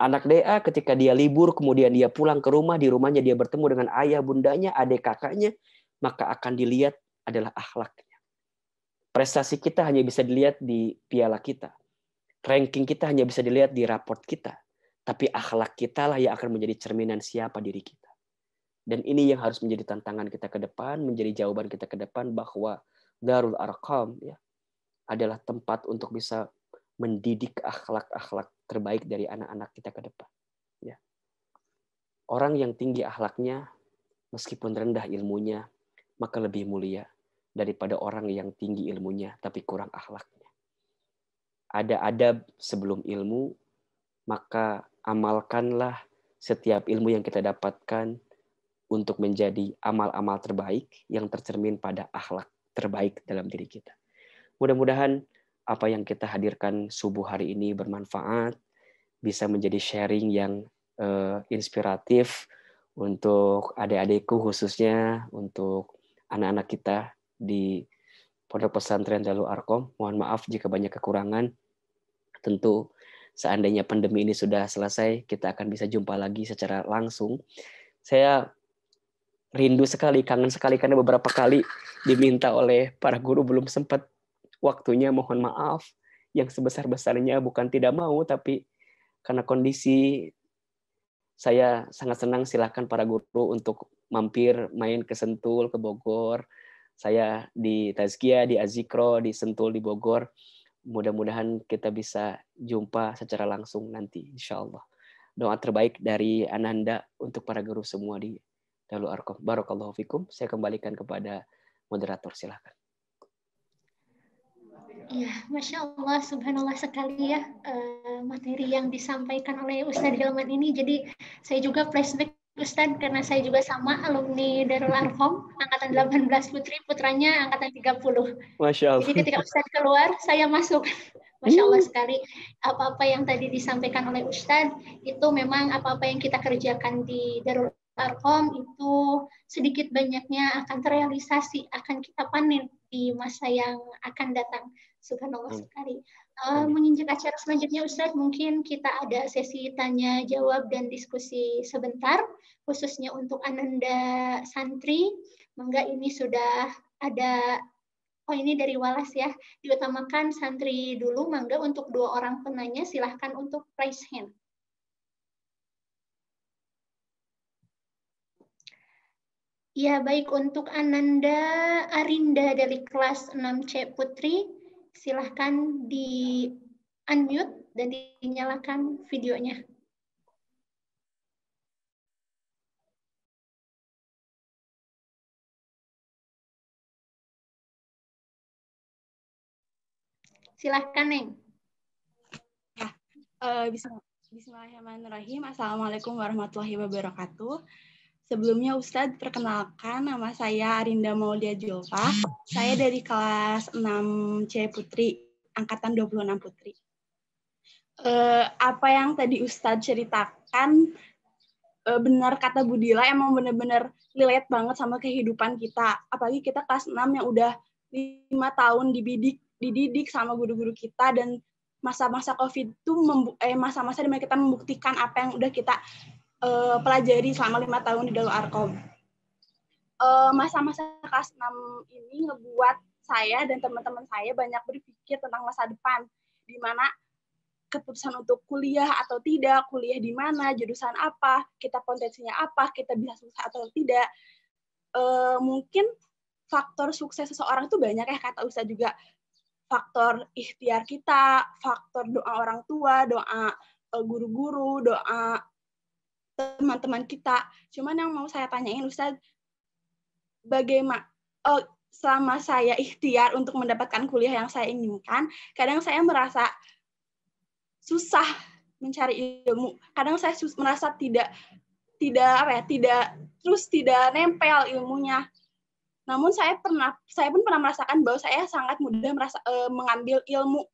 Anak DA ketika dia libur, kemudian dia pulang ke rumah, di rumahnya dia bertemu dengan ayah, bundanya, adik kakaknya, maka akan dilihat adalah akhlaknya. Prestasi kita hanya bisa dilihat di piala kita. Ranking kita hanya bisa dilihat di raport kita. Tapi akhlak kita lah yang akan menjadi cerminan siapa diri kita. Dan ini yang harus menjadi tantangan kita ke depan, menjadi jawaban kita ke depan bahwa Darul Arqam ya, adalah tempat untuk bisa mendidik akhlak-akhlak terbaik dari anak-anak kita ke depan. Ya. Orang yang tinggi akhlaknya, meskipun rendah ilmunya, maka lebih mulia daripada orang yang tinggi ilmunya tapi kurang akhlaknya. Ada adab sebelum ilmu, maka amalkanlah setiap ilmu yang kita dapatkan untuk menjadi amal-amal terbaik yang tercermin pada akhlak terbaik dalam diri kita. Mudah-mudahan apa yang kita hadirkan subuh hari ini bermanfaat, bisa menjadi sharing yang inspiratif untuk adik-adikku, khususnya untuk anak-anak kita di Pondok Pesantren Darul Arqam. Mohon maaf jika banyak kekurangan. Tentu seandainya pandemi ini sudah selesai, kita akan bisa jumpa lagi secara langsung. Saya rindu sekali, kangen sekali, karena beberapa kali diminta oleh para guru belum sempat waktunya. Mohon maaf yang sebesar-besarnya, bukan tidak mau, tapi karena kondisi. Saya sangat senang, silahkan para guru untuk mampir main ke Sentul, ke Bogor. Saya di Tazkiyah, di Azikro, di Sentul, di Bogor. Mudah-mudahan kita bisa jumpa secara langsung nanti, insya Allah. Doa terbaik dari Ananda untuk para guru semua di Darul Arqam. Barakallahu fikum. Saya kembalikan kepada moderator, silahkan. Ya, Masya Allah, subhanallah sekali ya materi yang disampaikan oleh Ustadz Hilman ini. Jadi saya juga flashback Ustadz, karena saya juga sama alumni Darul Arqam, angkatan 18 putri, putranya angkatan 30. Masya Allah. Jadi ketika Ustadz keluar, saya masuk. Masya Allah sekali. Apa-apa yang tadi disampaikan oleh Ustadz, itu memang apa-apa yang kita kerjakan di Darul Arqam itu sedikit banyaknya akan terrealisasi, akan kita panen di masa yang akan datang. Subhanallah sekali. Menginjak acara selanjutnya Ustadz, mungkin kita ada sesi tanya jawab dan diskusi sebentar, khususnya untuk Ananda santri. Mangga, ini sudah ada, oh ini dari Walas ya, diutamakan santri dulu. Mangga untuk 2 orang penanya, silahkan untuk raise hand. Ya, baik, untuk Ananda Arinda dari kelas 6C Putri, silahkan di unmute dan dinyalakan videonya. Silahkan, Neng. Bismillahirrahmanirrahim. Assalamualaikum warahmatullahi wabarakatuh. Sebelumnya Ustadz, perkenalkan, nama saya Arinda Maulia Julfa. Saya dari kelas 6C Putri, angkatan 26 Putri. Apa yang tadi Ustadz ceritakan, benar kata Budila, emang benar-benar relate banget sama kehidupan kita. Apalagi kita kelas 6 yang udah 5 tahun dididik sama guru-guru kita, dan masa-masa COVID itu masa-masa dimana kita membuktikan apa yang udah kita pelajari selama 5 tahun di Darul Arqam. Masa-masa kelas 6 ini ngebuat saya dan teman-teman saya banyak berpikir tentang masa depan, di mana keputusan untuk kuliah atau tidak, kuliah di mana, jurusan apa, kita potensinya apa, kita bisa sukses atau tidak. Mungkin faktor sukses seseorang itu banyak ya, kata Ustaz juga. Faktor ikhtiar kita, faktor doa orang tua, doa guru-guru, doa teman-teman kita. Cuman yang mau saya tanyain Ustaz, bagaimana selama saya ikhtiar untuk mendapatkan kuliah yang saya inginkan, kadang saya merasa susah mencari ilmu. Kadang saya merasa tidak nempel ilmunya. Namun saya pun pernah merasakan bahwa saya sangat mudah mengambil ilmu,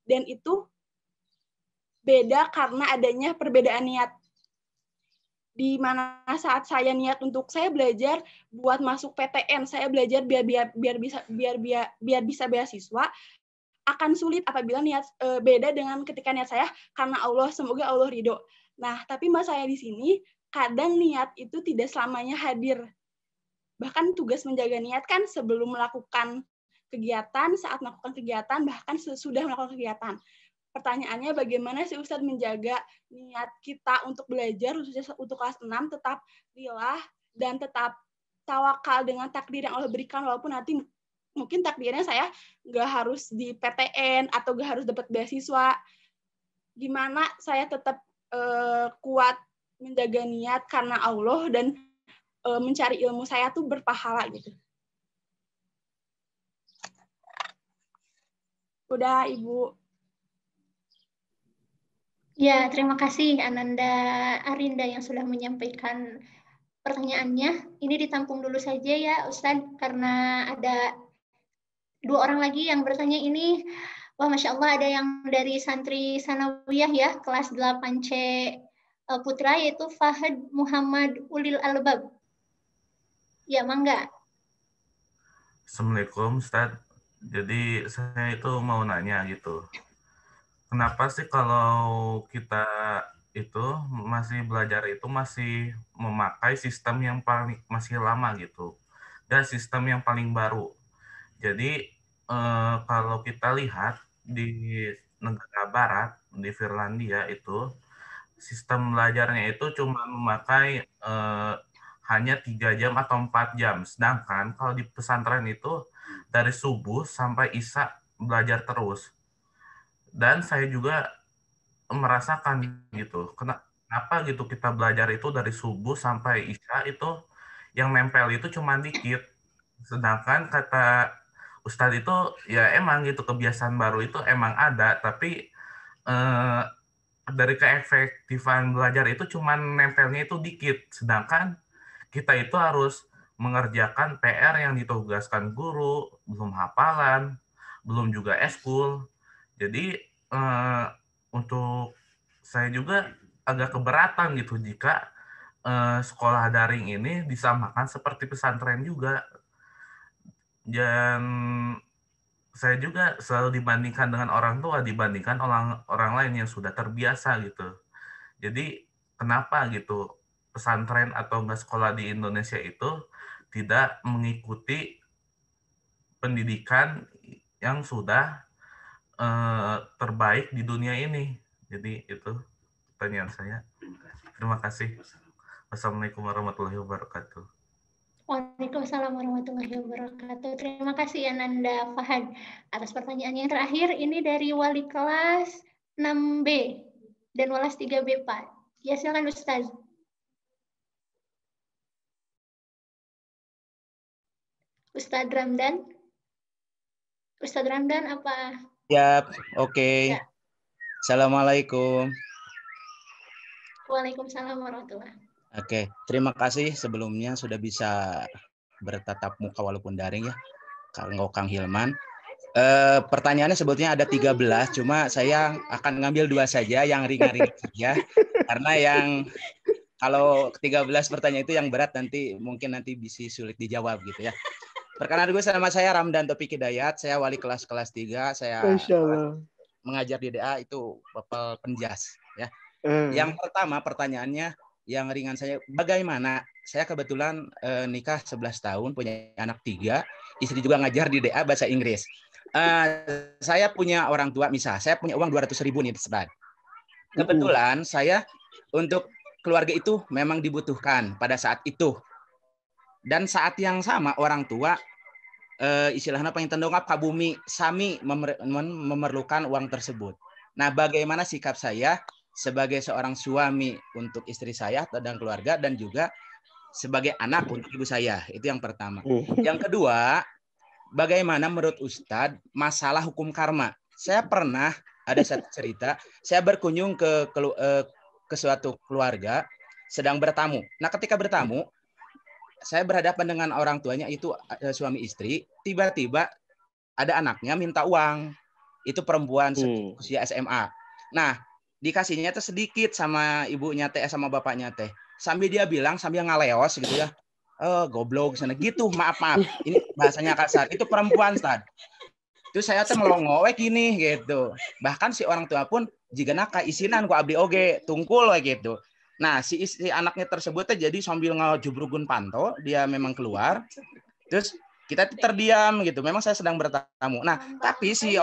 dan itu beda karena adanya perbedaan niat. Di mana saat saya niat untuk saya belajar buat masuk PTN, saya belajar biar bisa beasiswa, akan sulit apabila niat beda dengan ketika niat saya karena Allah, semoga Allah ridho. Nah, tapi mas saya di sini kadang niat itu tidak selamanya hadir. Bahkan tugas menjaga niat kan sebelum melakukan kegiatan, saat melakukan kegiatan, bahkan sesudah melakukan kegiatan. Pertanyaannya, bagaimana sih Ustadz menjaga niat kita untuk belajar, khususnya untuk kelas 6, tetap lillah dan tetap tawakal dengan takdir yang Allah berikan, walaupun nanti mungkin takdirnya saya nggak harus di PTN atau nggak harus dapat beasiswa. gimana saya tetap kuat menjaga niat karena Allah dan mencari ilmu saya tuh berpahala gitu. Udah, Ibu. Ya, terima kasih Ananda Arinda yang sudah menyampaikan pertanyaannya. Ini ditampung dulu saja ya Ustadz, karena ada 2 orang lagi yang bertanya ini. Wah, Masya Allah, ada yang dari santri Sanawiyah ya, kelas 8C Putra, yaitu Fahad Muhammad Ulil Albab. Ya, Mangga. Assalamualaikum Ustadz. Jadi saya itu mau nanya gitu. Kenapa sih kalau kita itu masih belajar itu masih memakai sistem yang paling masih lama gitu, dan sistem yang paling baru. Jadi kalau kita lihat di negara barat, di Finlandia itu sistem belajarnya itu cuma memakai hanya 3 jam atau 4 jam. Sedangkan kalau di pesantren itu dari subuh sampai isya belajar terus. Dan saya juga merasakan gitu. Kenapa gitu kita belajar itu dari subuh sampai isya itu yang nempel itu cuma dikit. Sedangkan kata Ustadz itu ya emang gitu kebiasaan baru itu emang ada, tapi dari keefektifan belajar itu cuma nempelnya itu dikit. Sedangkan kita itu harus mengerjakan PR yang ditugaskan guru, belum hafalan, belum juga eskul. Jadi untuk saya juga agak keberatan gitu jika sekolah daring ini disamakan seperti pesantren juga. Dan saya juga selalu dibandingkan dengan orang tua, dibandingkan orang lain yang sudah terbiasa gitu. Jadi kenapa gitu pesantren atau enggak sekolah di Indonesia itu tidak mengikuti pendidikan yang sudah terbaik di dunia ini. Jadi itu pertanyaan saya. Terima kasih. Wassalamualaikum warahmatullahi wabarakatuh. Waalaikumsalam warahmatullahi wabarakatuh. Terima kasih Ananda Fahad atas pertanyaan yang terakhir. Ini dari wali kelas 6B dan walas 3B, Pak. Ya, silakan Ustaz. Ustaz Ramdan. Ustaz Ramdan apa? Siap, oke. Ya. Assalamualaikum. Waalaikumsalam warahmatullahi wabarakatuh. Oke, terima kasih sebelumnya sudah bisa bertatap muka walaupun daring ya, Kang Hilman. Pertanyaannya sebetulnya ada 13, cuma saya akan ngambil 2 saja yang ringan-ringan saja, karena yang kalau 13 pertanyaan itu yang berat mungkin nanti bisa sulit dijawab gitu ya. Perkenalkan dulu, nama saya Ramdan Topik Hidayat, saya wali kelas 3, saya mengajar di DA itu Bapak Penjas ya. Yang pertama pertanyaannya yang ringan saya, bagaimana saya kebetulan nikah 11 tahun, punya anak 3, istri juga ngajar di DA bahasa Inggris. Saya punya orang tua, misal saya punya uang 200.000 nih, Ustaz. Kebetulan saya untuk keluarga itu memang dibutuhkan pada saat itu. Dan saat yang sama orang tua istilahnya pengen tendongap ka bumi sami memerlukan uang tersebut. Nah, bagaimana sikap saya sebagai seorang suami untuk istri saya dan keluarga, dan juga sebagai anak untuk ibu saya? Itu yang pertama. Yang kedua, bagaimana menurut Ustadz masalah hukum karma? Saya pernah ada satu cerita, saya berkunjung ke suatu keluarga sedang bertamu. Nah, ketika bertamu, saya berhadapan dengan orang tuanya, itu suami istri. Tiba-tiba ada anaknya minta uang. Itu perempuan usia SMA. Nah, dikasihnya tuh sedikit sama ibunya teh, sama bapaknya teh. Sambil dia bilang, sambil ngaleos gitu ya. Goblok sana gitu, maaf. Ini bahasanya kasar. Itu perempuan, Ustaz. Itu saya tuh melongo gini gitu. Bahkan si orang tua pun jika naka isinan ku abdi oge tungkul gitu. Nah, si anaknya tersebut jadi sambil ngejubrugun panto, dia memang keluar. Terus kita terdiam gitu. Memang saya sedang bertamu. Nah, tapi si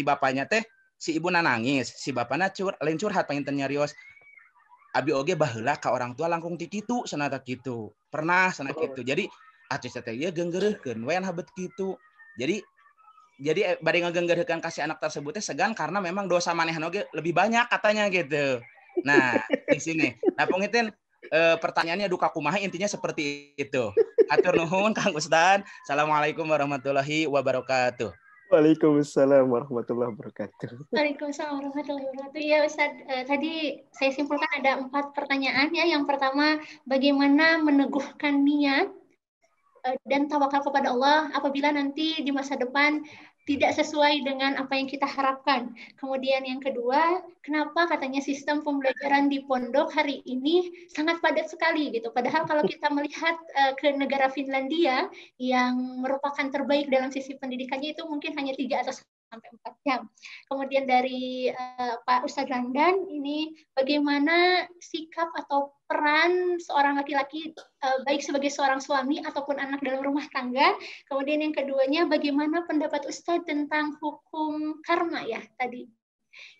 bapaknya teh, si ibu nangis, si bapaknya lain curhat pengen nyarios. Abi oge baheula ka orang tua langkung ti kitu sanata kitu. Pernah sana kitu. Jadi atuh teh ieu geunggeureurkeun we habet kitu. Jadi jadi bari ngegenggerkeun kasih anak tersebut segan karena memang dosa manehna oge lebih banyak katanya gitu. Nah, di sini. Nah, Pungitin pertanyaannya duka kumaha intinya seperti itu. Atur nuhun Kang Ustad. Assalamualaikum warahmatullahi wabarakatuh. Waalaikumsalam warahmatullahi wabarakatuh. Waalaikumsalam warahmatullahi wabarakatuh. Iya Ustadz, tadi saya simpulkan ada 4 pertanyaan ya. Yang pertama, bagaimana meneguhkan niat dan tawakal kepada Allah apabila nanti di masa depan tidak sesuai dengan apa yang kita harapkan. Kemudian yang kedua, kenapa katanya sistem pembelajaran di pondok hari ini sangat padat sekali gitu. Padahal kalau kita melihat ke negara Finlandia yang merupakan terbaik dalam sisi pendidikannya itu mungkin hanya 3 atau sampai 4 jam. Kemudian dari Pak Ustadz Ramdan, ini bagaimana sikap atau peran seorang laki-laki baik sebagai seorang suami ataupun anak dalam rumah tangga. Kemudian yang keduanya, bagaimana pendapat Ustadz tentang hukum karma ya tadi.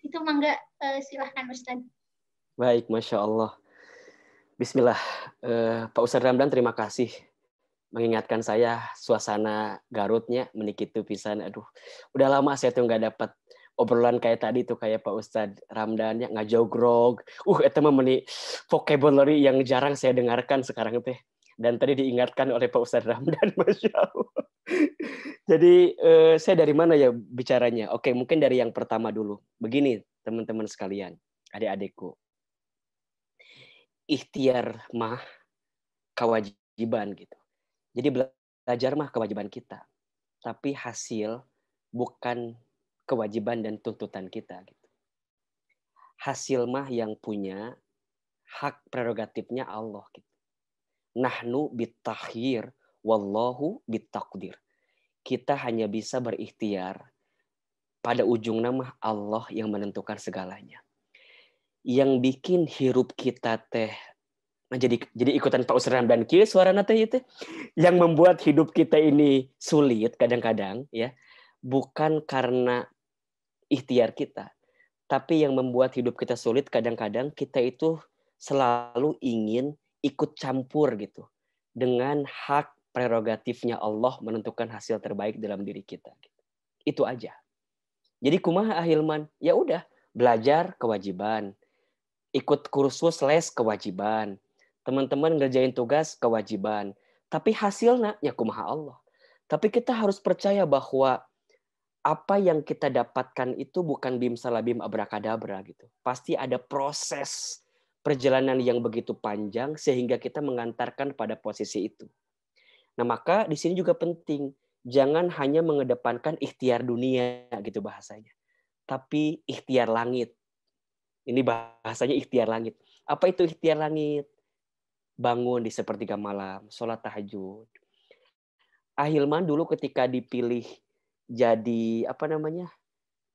Itu mangga silahkan Ustadz. Baik, Masya Allah. Bismillah. Pak Ustadz Ramdan, terima kasih mengingatkan saya suasana Garutnya menikitu pisan. Aduh, udah lama saya tuh nggak dapat obrolan kayak tadi tuh kayak Pak Ustadz Ramdan ya ngajogrog. Itu mah meni vocabulary yang jarang saya dengarkan sekarang teh. Dan tadi diingatkan oleh Pak Ustadz Ramdan, Masya Allah. Jadi saya dari mana ya bicaranya? Oke, mungkin dari yang pertama dulu. Begini teman-teman sekalian, adik-adikku. Ikhtiar mah kewajiban gitu. Jadi belajar mah kewajiban kita. Tapi hasil bukan kewajiban dan tuntutan kita gitu. Hasil mah yang punya hak prerogatifnya Allah gitu. Nahnu bitakhir wallahu bitakdir. Kita hanya bisa berikhtiar. Pada ujung nama Allah yang menentukan segalanya. Yang bikin hirup kita teh jadi ikutan Pak Ustadz Ramdan kieu suarana teh itu yang membuat hidup kita ini sulit kadang-kadang ya bukan karena ikhtiar kita, tapi yang membuat hidup kita sulit kadang-kadang kita itu selalu ingin ikut campur gitu dengan hak prerogatifnya Allah menentukan hasil terbaik dalam diri kita. Itu aja. Jadi kumaha Ahilman? Ya udah, belajar kewajiban, ikut kursus les kewajiban, teman-teman ngerjain tugas kewajiban, tapi hasilnya ya kumaha Allah. Tapi kita harus percaya bahwa apa yang kita dapatkan itu bukan bim salabim abrakadabra gitu. Pasti ada proses perjalanan yang begitu panjang sehingga kita mengantarkan pada posisi itu. Nah, maka di sini juga penting, jangan hanya mengedepankan ikhtiar dunia gitu bahasanya. Tapi ikhtiar langit. Ini bahasanya ikhtiar langit. Apa itu ikhtiar langit? Bangun di sepertiga malam, sholat tahajud. Ahilman dulu ketika dipilih jadi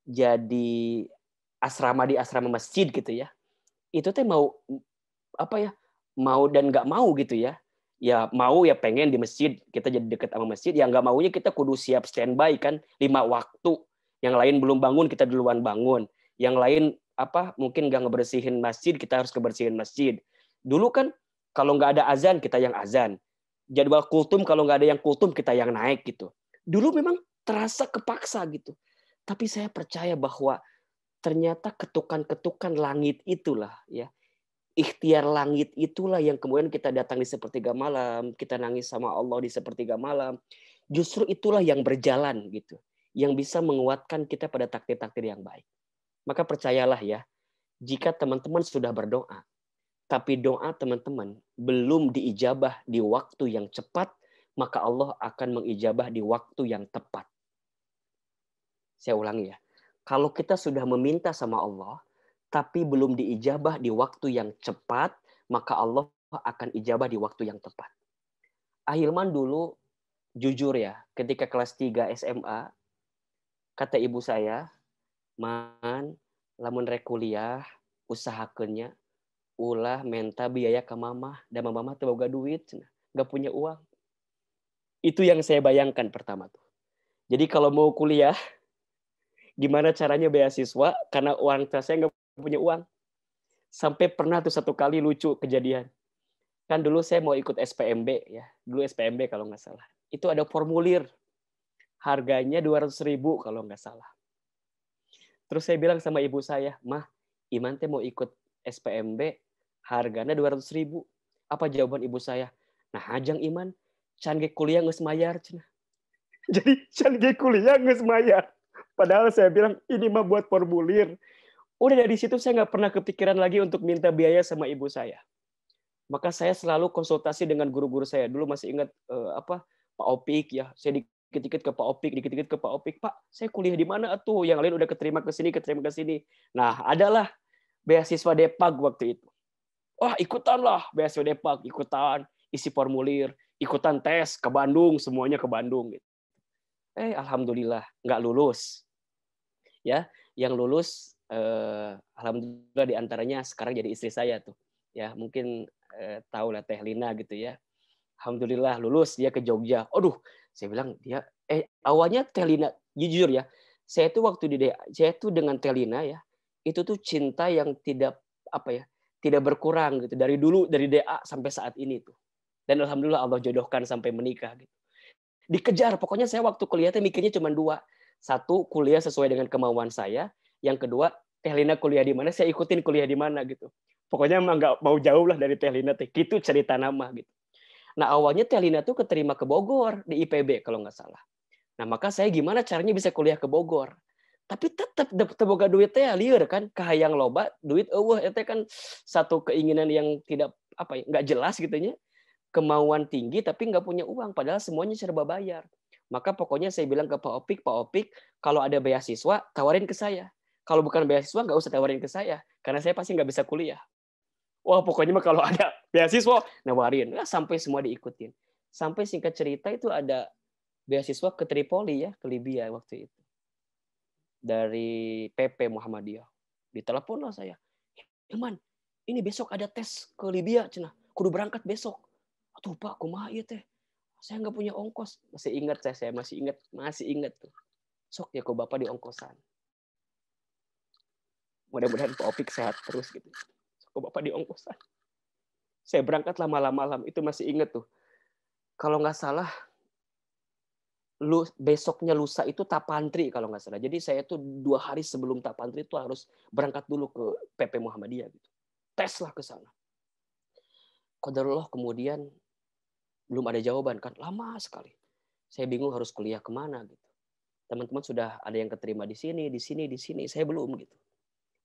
jadi asrama di asrama masjid gitu ya. Itu teh mau mau dan nggak mau gitu ya. Ya mau ya pengen di masjid, kita jadi dekat sama masjid. Ya nggak maunya kita kudu siap standby kan 5 waktu. Yang lain belum bangun, kita duluan bangun. Yang lain mungkin nggak ngebersihin masjid, kita harus kebersihin masjid. Dulu kan kalau nggak ada azan, kita yang azan. Jadwal kultum, kalau nggak ada yang kultum, kita yang naik gitu. Dulu memang terasa kepaksa gitu. Tapi saya percaya bahwa ternyata ketukan-ketukan langit itulah ya. Ikhtiar langit itulah yang kemudian kita datang di sepertiga malam, kita nangis sama Allah di sepertiga malam. Justru itulah yang berjalan gitu. Yang bisa menguatkan kita pada takdir-takdir yang baik. Maka percayalah ya, jika teman-teman sudah berdoa, tapi doa teman-teman belum diijabah di waktu yang cepat, maka Allah akan mengijabah di waktu yang tepat. Saya ulangi ya. Kalau kita sudah meminta sama Allah, tapi belum diijabah di waktu yang cepat, maka Allah akan ijabah di waktu yang tepat. Ahilman dulu, jujur ya, ketika kelas 3 SMA, kata ibu saya, Man, lamun rek kuliah, usahakeunnya ulah menta biaya ke mamah, dan mamah teu boga duit, nggak punya uang. Itu yang saya bayangkan pertama tuh. Jadi kalau mau kuliah, gimana caranya beasiswa? Karena orang tua saya nggak punya uang. Sampai pernah tuh satu kali lucu kejadian. Kan dulu saya mau ikut SPMB ya, dulu SPMB kalau nggak salah. Itu ada formulir. harganya 200.000 kalau nggak salah. Terus saya bilang sama ibu saya, Mah, Iman teh mau ikut SPMB, harganya 200.000. Apa jawaban ibu saya? Nah, hajang Iman, can ge kuliah geus mayar cenah. Jadi can ge kuliah geus mayar. Padahal saya bilang ini mah buat formulir. Udah dari situ saya nggak pernah kepikiran lagi untuk minta biaya sama ibu saya. Maka saya selalu konsultasi dengan guru-guru saya. Dulu masih ingat Pak Opik ya. Saya dikit-dikit ke Pak Opik, dikit-dikit ke Pak Opik. Pak, saya kuliah di mana atuh? Yang lain udah keterima ke sini. Nah, adalah beasiswa Depag waktu itu. Wah, ikutan lah beasiswa Depag, ikutan isi formulir, ikutan tes ke Bandung, semuanya ke Bandung gitu. Alhamdulillah nggak lulus. Ya, yang lulus alhamdulillah diantaranya sekarang jadi istri saya tuh. Ya, mungkin tahu lah Teh Lina gitu ya. Alhamdulillah lulus dia ke Jogja. Aduh, saya bilang dia awalnya Teh Lina, jujur ya, saya tuh waktu saya tuh dengan Teh Lina ya, itu tuh cinta yang tidak tidak berkurang gitu dari dulu, dari DA sampai saat ini tuh. Dan alhamdulillah Allah jodohkan sampai menikah gitu. Dikejar, pokoknya saya waktu kuliah tuh mikirnya cuma 2. Satu, kuliah sesuai dengan kemauan saya. Yang kedua, Teh Lina kuliah di mana, saya ikutin kuliah di mana gitu. Pokoknya emang nggak mau jauh lah dari Teh Lina, gitu cerita nama gitu. Nah awalnya Teh Lina tuh keterima ke Bogor di IPB kalau nggak salah. Nah maka saya gimana caranya bisa kuliah ke Bogor? Tapi tetap boga duit teh lieur kan, kahayang loba duit itu kan satu keinginan yang tidak nggak jelas gitunya. Kemauan tinggi tapi nggak punya uang, padahal semuanya serba bayar. Maka pokoknya saya bilang ke Pak Opik, kalau ada beasiswa tawarin ke saya. Kalau bukan beasiswa nggak usah tawarin ke saya, karena saya pasti nggak bisa kuliah. Wah pokoknya mah kalau ada beasiswa nawarin, sampai semua diikutin. Sampai singkat cerita itu ada beasiswa ke Tripoli ya, ke Libya waktu itu. Dari PP Muhammadiyah. Ditelepon lah saya. Hilman, ini besok ada tes ke Libya, cenah. Kudu berangkat besok. Aduh Pak, kumaha ieu teh? Saya nggak punya ongkos. Masih ingat saya masih ingat tuh. Sok ya ku Bapak di ongkosan. Mudah-mudahan Pak Opik sehat terus gitu. Sok ku Bapak di ongkosan. Saya berangkat malam-malam, itu masih ingat tuh. Kalau nggak salah, besoknya lusa itu tapantri kalau nggak salah. Jadi saya tuh 2 hari sebelum tapantri itu harus berangkat dulu ke PP Muhammadiyah gitu. Tes lah ke sana. Qadarullah kemudian belum ada jawaban kan, lama sekali. Saya bingung harus kuliah kemana gitu. Teman-teman sudah ada yang keterima di sini, saya belum gitu.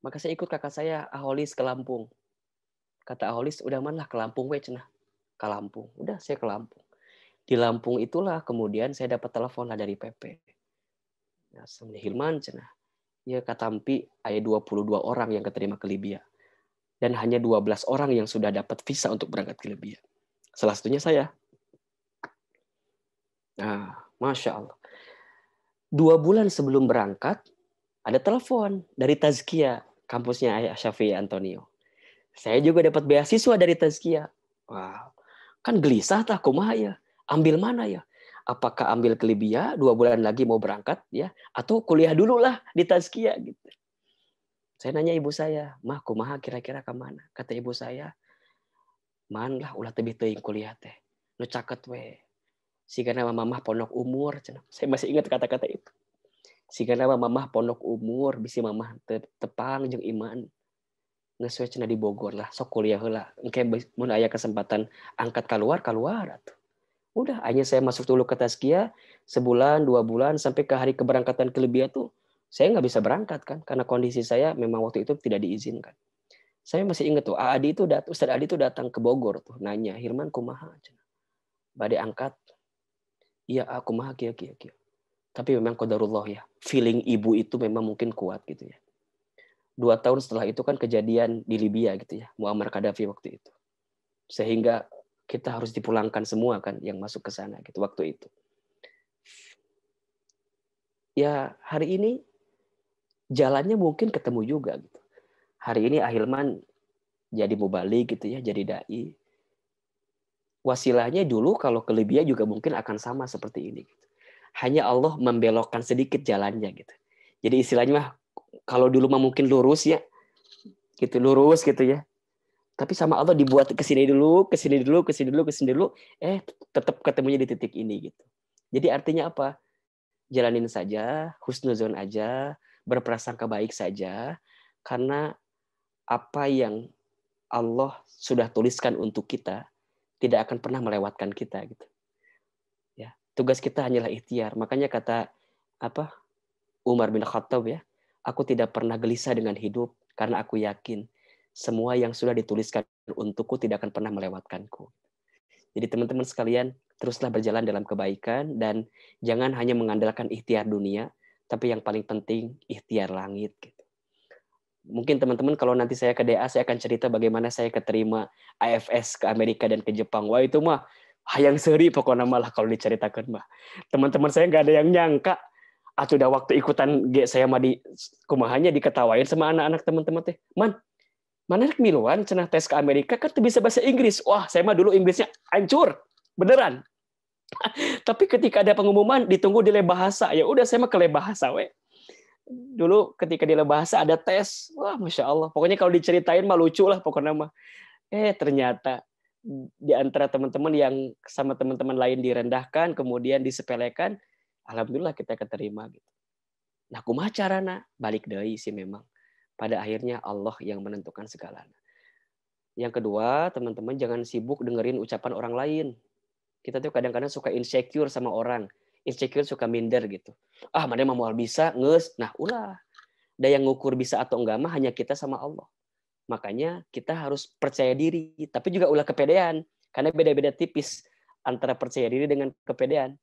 Maka saya ikut kakak saya Aholis ke Lampung. Kata Aholis, udah mana ke Lampung we cenah. Ke Lampung. Udah saya ke Lampung. Di Lampung itulah kemudian saya dapat telepon lah dari PP. Ya, Hilman cenah. Ya katampi ada 22 orang yang keterima ke Libya. Dan hanya 12 orang yang sudah dapat visa untuk berangkat ke Libya. Salah satunya saya. Nah, Masya Allah. 2 bulan sebelum berangkat, ada telepon dari Tazkiyah, kampusnya Ayah Syafi'i Antonio. Saya juga dapat beasiswa dari Tazkiyah. Wow. Kan gelisah tah kumaha ya? Ambil mana ya? Apakah ambil ke Libya 2 bulan lagi mau berangkat ya, atau kuliah dulu lah di Tazkiyah gitu. Saya nanya ibu saya, "Mah kumaha kira-kira ke mana?" Kata ibu saya, "Man lah ulah tebih teuing kuliah teh. Nu caket we. Sigana mamah pondok umur." Saya masih ingat kata-kata itu. Sigana mamah pondok umur, bisi mamah tepang jeung iman. Geus we cenah di Bogor lah, sok kuliah heula. Engke mun aya kesempatan angkat keluar atuh. Udah, akhirnya saya masuk dulu ke Tazkiyah, sebulan, 2 bulan, sampai ke hari keberangkatan ke Libya tuh, saya nggak bisa berangkat kan, karena kondisi saya memang waktu itu tidak diizinkan. Saya masih ingat tuh, Ustaz Adi itu datang ke Bogor tuh, nanya, Hilman kumaha? Bade angkat, iya aku kumaha kia. Tapi memang qadarullah ya, feeling ibu itu memang mungkin kuat gitu ya. 2 tahun setelah itu kan kejadian di Libya gitu ya, Muammar Gaddafi waktu itu. Sehingga kita harus dipulangkan semua kan yang masuk ke sana gitu waktu itu. Ya hari ini jalannya mungkin ketemu juga gitu. Hari ini Ahilman jadi mubalik gitu ya, jadi dai. Wasilahnya dulu kalau ke Libya juga mungkin akan sama seperti ini gitu. Hanya Allah membelokkan sedikit jalannya gitu. Jadi istilahnya mah kalau dulu mah mungkin lurus ya. Gitu lurus gitu ya. Tapi sama Allah dibuat kesini dulu, tetap ketemunya di titik ini gitu. Jadi artinya apa? Jalanin saja, husnuzon aja, berprasangka baik saja, karena apa yang Allah sudah tuliskan untuk kita tidak akan pernah melewatkan kita gitu. Ya, tugas kita hanyalah ikhtiar. Makanya kata Umar bin Khattab ya, aku tidak pernah gelisah dengan hidup karena aku yakin semua yang sudah dituliskan untukku tidak akan pernah melewatkanku. Jadi teman-teman sekalian, teruslah berjalan dalam kebaikan dan jangan hanya mengandalkan ikhtiar dunia, tapi yang paling penting ikhtiar langit gitu. Mungkin teman-teman kalau nanti saya ke DA, saya akan cerita bagaimana saya keterima AFS ke Amerika dan ke Jepang. Wah itu mah hayang seri pokoknya malah kalau diceritakan mah. Teman-teman saya nggak ada yang nyangka. Udah waktu ikutan saya mah di kumahanya diketawain sama anak-anak teman-teman teh. Mana miluan cenah tes ke Amerika kan tuh bisa bahasa Inggris. Wah, saya mah dulu Inggrisnya hancur. Beneran. Tapi ketika ada pengumuman ditunggu di lab bahasa, ya udah saya mah ke lab bahasa we. Dulu ketika di lab bahasa ada tes. Wah, Masya Allah. Pokoknya kalau diceritain mah lucu lah pokoknya mah. Ternyata di antara teman-teman yang sama teman-teman lain direndahkan, kemudian disepelekan, alhamdulillah kita keterima gitu. Nah, kumaha carana? Balik deui sih memang. Pada akhirnya Allah yang menentukan segalanya. Yang kedua, teman-teman jangan sibuk dengerin ucapan orang lain. Kita tuh kadang-kadang suka insecure sama orang. Insecure suka minder gitu. Mana mau bisa, nges. Nah, ulah. Dan yang ngukur bisa atau enggak mah hanya kita sama Allah. Makanya kita harus percaya diri. Tapi juga ulah kepedean. Karena beda-beda tipis antara percaya diri dengan kepedean.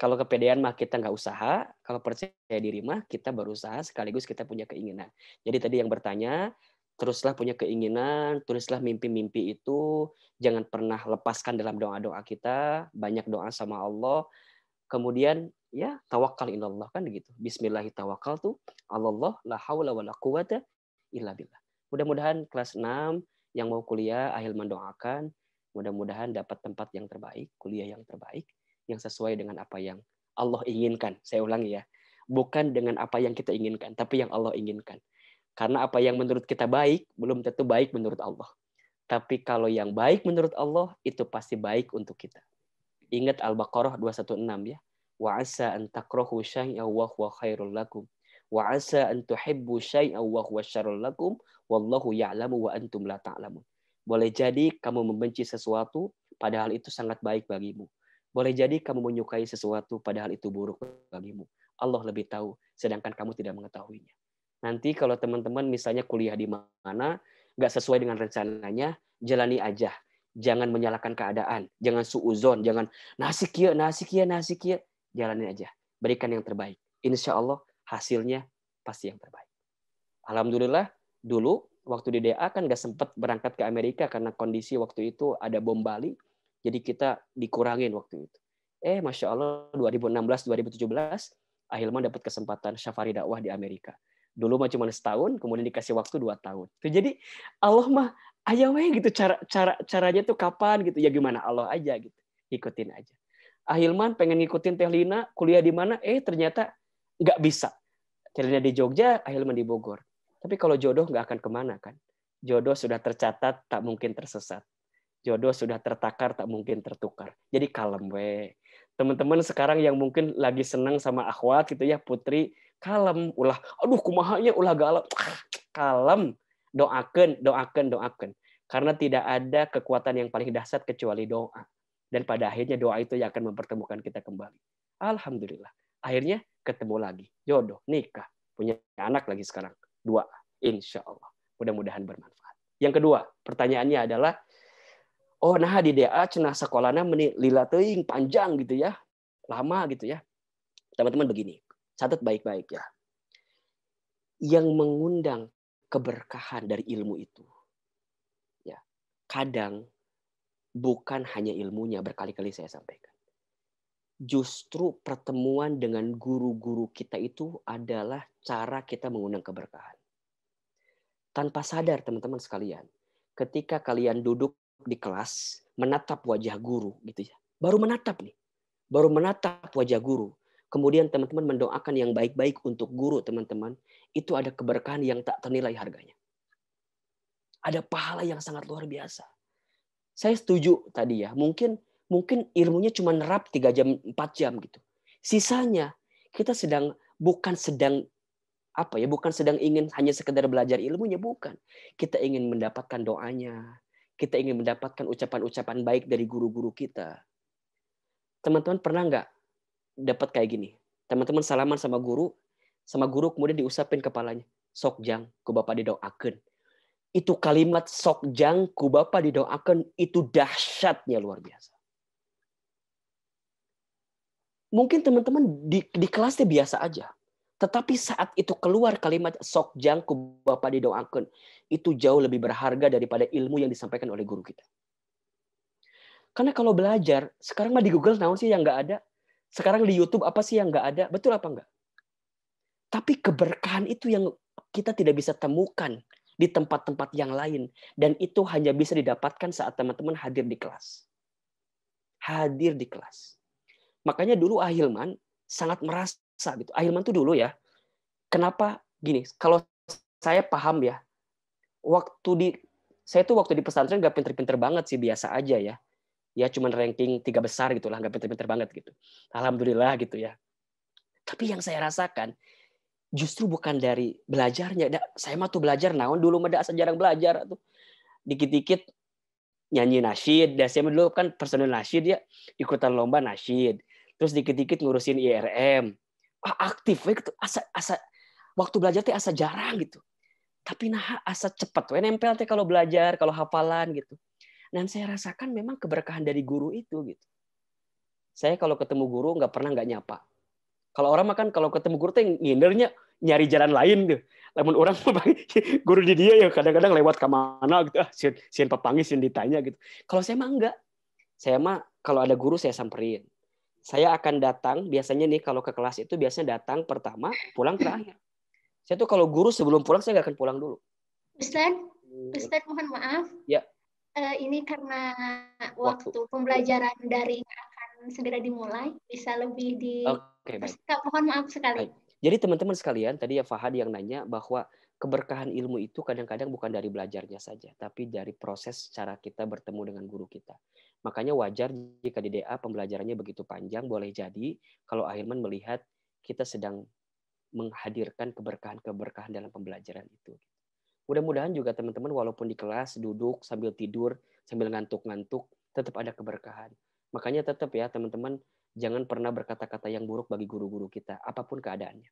Kalau kepedean mah kita nggak usaha, kalau percaya diri mah kita berusaha sekaligus kita punya keinginan. Jadi tadi yang bertanya, teruslah punya keinginan, tulislah mimpi-mimpi itu, jangan pernah lepaskan dalam doa-doa kita, banyak doa sama Allah. Kemudian ya tawakal ilallah kan gitu. Bismillahi tawakkaltu Allah la haula wala quwata illa billah. Mudah-mudahan kelas 6 yang mau kuliah Ahil mendoakan, mudah-mudahan dapat tempat yang terbaik, kuliah yang terbaik, yang sesuai dengan apa yang Allah inginkan. Saya ulangi ya. Bukan dengan apa yang kita inginkan, tapi yang Allah inginkan. Karena apa yang menurut kita baik, belum tentu baik menurut Allah. Tapi kalau yang baik menurut Allah, itu pasti baik untuk kita. Ingat Al-Baqarah 216 ya. Wa asa an takrahu syai'an wa huwa khairul lakum. Wa asa an tuhibbu syai'an wa huwa syarrul lakum. Wallahu ya'lamu wa antum la ta'lamun. Boleh jadi kamu membenci sesuatu, padahal itu sangat baik bagimu. Boleh jadi kamu menyukai sesuatu padahal itu buruk bagimu. Allah lebih tahu, sedangkan kamu tidak mengetahuinya. Nanti kalau teman-teman misalnya kuliah di mana, nggak sesuai dengan rencananya, jalani aja. Jangan menyalahkan keadaan. Jangan suuzon. Jangan nasik ya. Jalani aja. Berikan yang terbaik. Insya Allah hasilnya pasti yang terbaik. Alhamdulillah, dulu waktu di DA kan nggak sempat berangkat ke Amerika karena kondisi waktu itu ada bom Bali. Jadi kita dikurangin waktu itu. Masya Allah 2016-2017 Ahilman dapat kesempatan syafari dakwah di Amerika. Dulu mah cuma setahun, kemudian dikasih waktu 2 tahun. Jadi Allah mah ayo gitu caranya tuh kapan gitu ya gimana Allah aja gitu. Ikutin aja. Ahilman pengen ngikutin Teh Lina kuliah di mana? Ternyata nggak bisa. Teh Lina di Jogja, Ahilman di Bogor. Tapi kalau jodoh nggak akan kemana kan? Jodoh sudah tercatat, tak mungkin tersesat. Jodoh sudah tertakar, tak mungkin tertukar. Jadi kalem we. Teman-teman sekarang yang mungkin lagi senang sama akhwat gitu ya, Putri, kalem. Ulah, aduh kumahanya ulah galak. Kalem. Doakan. Karena tidak ada kekuatan yang paling dahsyat kecuali doa. Dan pada akhirnya doa itu yang akan mempertemukan kita kembali. Alhamdulillah. Akhirnya ketemu lagi. Jodoh, nikah. Punya anak lagi sekarang. 2. Insya Allah. Mudah-mudahan bermanfaat. Yang kedua, pertanyaannya adalah, nah di DA cenah sekolahnya lila teuing panjang gitu ya. Lama gitu ya. Teman-teman begini, catat baik-baik ya. Yang mengundang keberkahan dari ilmu itu ya, kadang bukan hanya ilmunya, berkali-kali saya sampaikan. Justru pertemuan dengan guru-guru kita itu adalah cara kita mengundang keberkahan. Tanpa sadar teman-teman sekalian, ketika kalian duduk di kelas, menatap wajah guru gitu ya. Baru menatap wajah guru. Kemudian teman-teman mendoakan yang baik-baik untuk guru teman-teman, itu ada keberkahan yang tak ternilai harganya. Ada pahala yang sangat luar biasa. Saya setuju tadi ya, mungkin ilmunya cuma nerap 3 jam, 4 jam gitu. Sisanya Kita bukan sedang ingin hanya sekedar belajar ilmunya, bukan. Kita ingin mendapatkan doanya. Kita ingin mendapatkan ucapan-ucapan baik dari guru-guru kita. Teman-teman pernah nggak dapat kayak gini? Teman-teman salaman sama guru kemudian diusapin kepalanya. Sokjang, ku Bapa didoakeun. Itu kalimat sokjang, ku Bapa didoakeun, itu dahsyatnya luar biasa. Mungkin teman-teman di kelasnya biasa aja. Tetapi saat itu keluar kalimat sokjang, ku Bapa didoakeun, itu jauh lebih berharga daripada ilmu yang disampaikan oleh guru kita. Karena kalau belajar, sekarang mah di Google naon sih yang nggak ada? Sekarang di YouTube apa sih yang nggak ada? Betul apa enggak? Tapi keberkahan itu yang kita tidak bisa temukan di tempat-tempat yang lain. Dan itu hanya bisa didapatkan saat teman-teman hadir di kelas. Hadir di kelas. Makanya dulu Ahilman sangat merasa gitu. Ahilman tuh dulu ya. Kenapa gini? Kalau saya paham ya. Saya tuh waktu di pesantren gak pinter-pinter banget sih, biasa aja ya. Ya cuman ranking 3 besar gitu lah, gak pinter-pinter banget gitu. Alhamdulillah gitu ya. Tapi yang saya rasakan justru bukan dari belajarnya. Saya mah tuh belajar naon dulu mah asa jarang belajar tuh. Dikit-dikit nyanyi nasyid. Dan saya dulu kan personil nasyid ya, ikutan lomba nasyid. Terus dikit-dikit ngurusin IRM. Aktif gitu. Asa waktu belajar teh asa jarang gitu. Tapi nah asa cepet we nempel teh kalau belajar, kalau hafalan gitu. Dan saya rasakan memang keberkahan dari guru itu gitu. Saya kalau ketemu guru nggak pernah nggak nyapa. Kalau orang makan kalau ketemu guru teh ngindernya nyari jalan lain tuh. Lamun orang guru di dia ya kadang-kadang lewat ke mana gitu. Sieun papanggih sieun ditanya gitu. Kalau saya mah enggak. Saya mah kalau ada guru saya samperin. Saya akan datang biasanya nih kalau ke kelas itu biasanya datang pertama, pulang terakhir. Saya tuh kalau guru sebelum pulang saya nggak akan pulang dulu. Ustadz mohon maaf. Ya. Ini karena waktu pembelajaran daring akan segera dimulai, bisa lebih mohon maaf sekali. Baik. Jadi teman-teman sekalian, tadi ya Fahad yang nanya bahwa keberkahan ilmu itu kadang-kadang bukan dari belajarnya saja, tapi dari proses cara kita bertemu dengan guru kita. Makanya wajar jika di DA pembelajarannya begitu panjang, boleh jadi kalau Ahilman melihat kita sedang menghadirkan keberkahan-keberkahan dalam pembelajaran itu. Mudah-mudahan juga teman-teman walaupun di kelas duduk sambil tidur, sambil ngantuk-ngantuk, tetap ada keberkahan. Makanya tetap ya teman-teman, jangan pernah berkata-kata yang buruk bagi guru-guru kita, apapun keadaannya.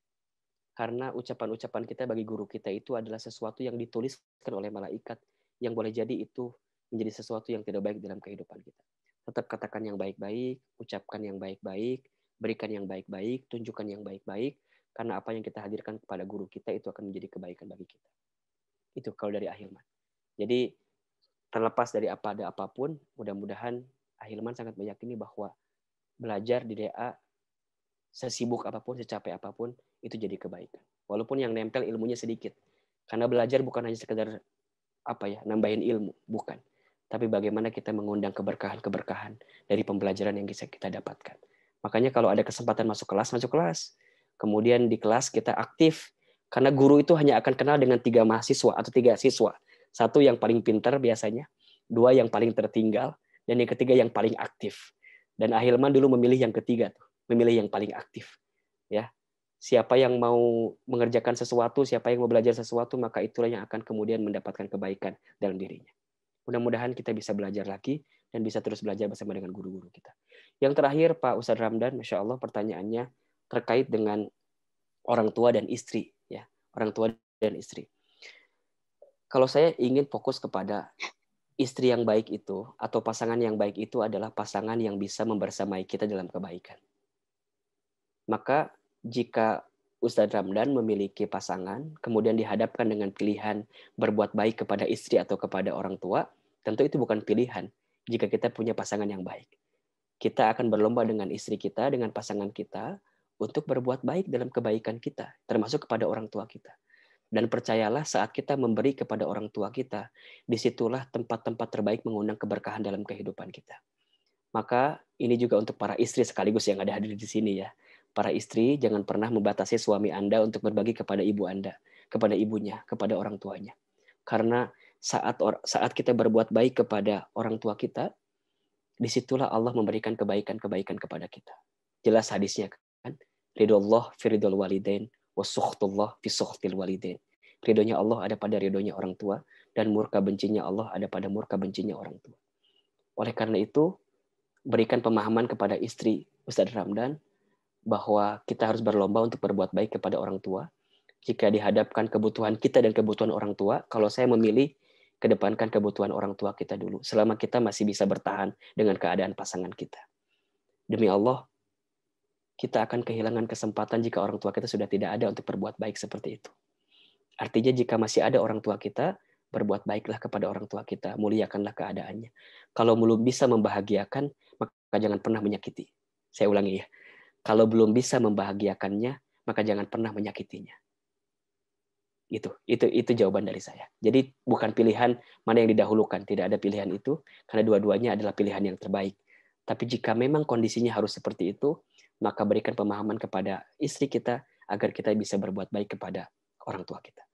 Karena ucapan-ucapan kita bagi guru kita itu adalah sesuatu yang dituliskan oleh malaikat, yang boleh jadi itu menjadi sesuatu yang tidak baik dalam kehidupan kita. Tetap katakan yang baik-baik, ucapkan yang baik-baik, berikan yang baik-baik, tunjukkan yang baik-baik, karena apa yang kita hadirkan kepada guru kita itu akan menjadi kebaikan bagi kita. Itu kalau dari Ahilman. Jadi terlepas dari apapun, mudah-mudahan Ahilman sangat meyakini bahwa belajar di DA sesibuk apapun, secapek apapun, itu jadi kebaikan. Walaupun yang nempel ilmunya sedikit. Karena belajar bukan hanya sekedar nambahin ilmu, bukan. Tapi bagaimana kita mengundang keberkahan-keberkahan dari pembelajaran yang bisa kita dapatkan. Makanya kalau ada kesempatan masuk kelas. Kemudian di kelas kita aktif. Karena guru itu hanya akan kenal dengan 3 mahasiswa atau 3 siswa. 1 yang paling pintar biasanya, 2 yang paling tertinggal, dan yang ketiga yang paling aktif. Dan Ahilman dulu memilih yang ketiga tuh, memilih yang paling aktif. Ya, siapa yang mau mengerjakan sesuatu, siapa yang mau belajar sesuatu, maka itulah yang akan kemudian mendapatkan kebaikan dalam dirinya. Mudah-mudahan kita bisa belajar lagi dan bisa terus belajar bersama dengan guru-guru kita. Yang terakhir Pak Ustadz Ramdan, Masya Allah pertanyaannya terkait dengan orang tua dan istri. Ya, orang tua dan istri. Kalau saya ingin fokus kepada istri yang baik itu atau pasangan yang baik itu adalah pasangan yang bisa membersamai kita dalam kebaikan. Maka jika Ustadz Ramdan memiliki pasangan, kemudian dihadapkan dengan pilihan berbuat baik kepada istri atau kepada orang tua, tentu itu bukan pilihan jika kita punya pasangan yang baik. Kita akan berlomba dengan istri kita, dengan pasangan kita, untuk berbuat baik dalam kebaikan kita, termasuk kepada orang tua kita. Dan percayalah saat kita memberi kepada orang tua kita, disitulah tempat-tempat terbaik mengundang keberkahan dalam kehidupan kita. Maka ini juga untuk para istri sekaligus yang ada hadir di sini ya. Para istri jangan pernah membatasi suami Anda untuk berbagi kepada ibu Anda, kepada ibunya, kepada orang tuanya. Karena saat kita berbuat baik kepada orang tua kita, disitulah Allah memberikan kebaikan-kebaikan kepada kita. Jelas hadisnya kan? Ridullah fi ridul walidain wa sukhtullah fi sukhtil walidain. Ridhonya Allah ada pada ridhonya orang tua, dan murka bencinya Allah ada pada murka bencinya orang tua. Oleh karena itu, berikan pemahaman kepada istri Ustadz Ramdan bahwa kita harus berlomba untuk berbuat baik kepada orang tua. Jika dihadapkan kebutuhan kita dan kebutuhan orang tua, kalau saya memilih kedepankan kebutuhan orang tua kita dulu, selama kita masih bisa bertahan dengan keadaan pasangan kita. Demi Allah, kita akan kehilangan kesempatan jika orang tua kita sudah tidak ada untuk berbuat baik seperti itu. Artinya jika masih ada orang tua kita, berbuat baiklah kepada orang tua kita, muliakanlah keadaannya. Kalau belum bisa membahagiakan, maka jangan pernah menyakiti. Saya ulangi ya. Kalau belum bisa membahagiakannya, maka jangan pernah menyakitinya. Itu jawaban dari saya. Jadi bukan pilihan mana yang didahulukan, tidak ada pilihan itu, karena dua-duanya adalah pilihan yang terbaik. Tapi jika memang kondisinya harus seperti itu, maka berikan pemahaman kepada istri kita agar kita bisa berbuat baik kepada orang tua kita.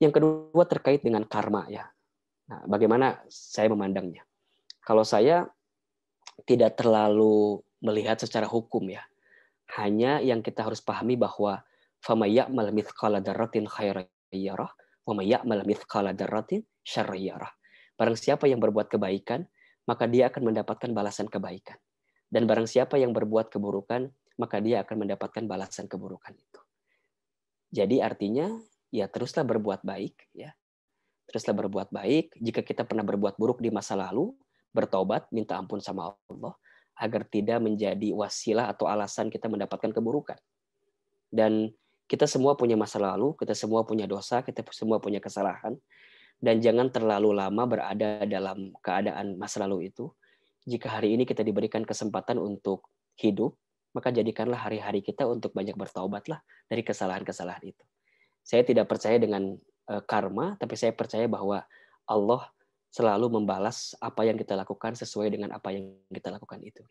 Yang kedua terkait dengan karma ya. Nah, bagaimana saya memandangnya? Kalau saya tidak terlalu melihat secara hukum ya. Hanya yang kita harus pahami bahwa faman ya'mal mithqala dzarratin khairan yarah wa may ya'mal mithqala dzarratin syarran yarah. Barang siapa yang berbuat kebaikan, maka dia akan mendapatkan balasan kebaikan. Dan barang siapa yang berbuat keburukan, maka dia akan mendapatkan balasan keburukan itu. Jadi artinya ya teruslah berbuat baik ya. Teruslah berbuat baik. Jika kita pernah berbuat buruk di masa lalu, bertobat, minta ampun sama Allah agar tidak menjadi wasilah atau alasan kita mendapatkan keburukan. Dan kita semua punya masa lalu, kita semua punya dosa, kita semua punya kesalahan, dan jangan terlalu lama berada dalam keadaan masa lalu itu. Jika hari ini kita diberikan kesempatan untuk hidup, maka jadikanlah hari-hari kita untuk banyak bertaubatlah dari kesalahan-kesalahan itu. Saya tidak percaya dengan karma, tapi saya percaya bahwa Allah selalu membalas apa yang kita lakukan sesuai dengan apa yang kita lakukan itu.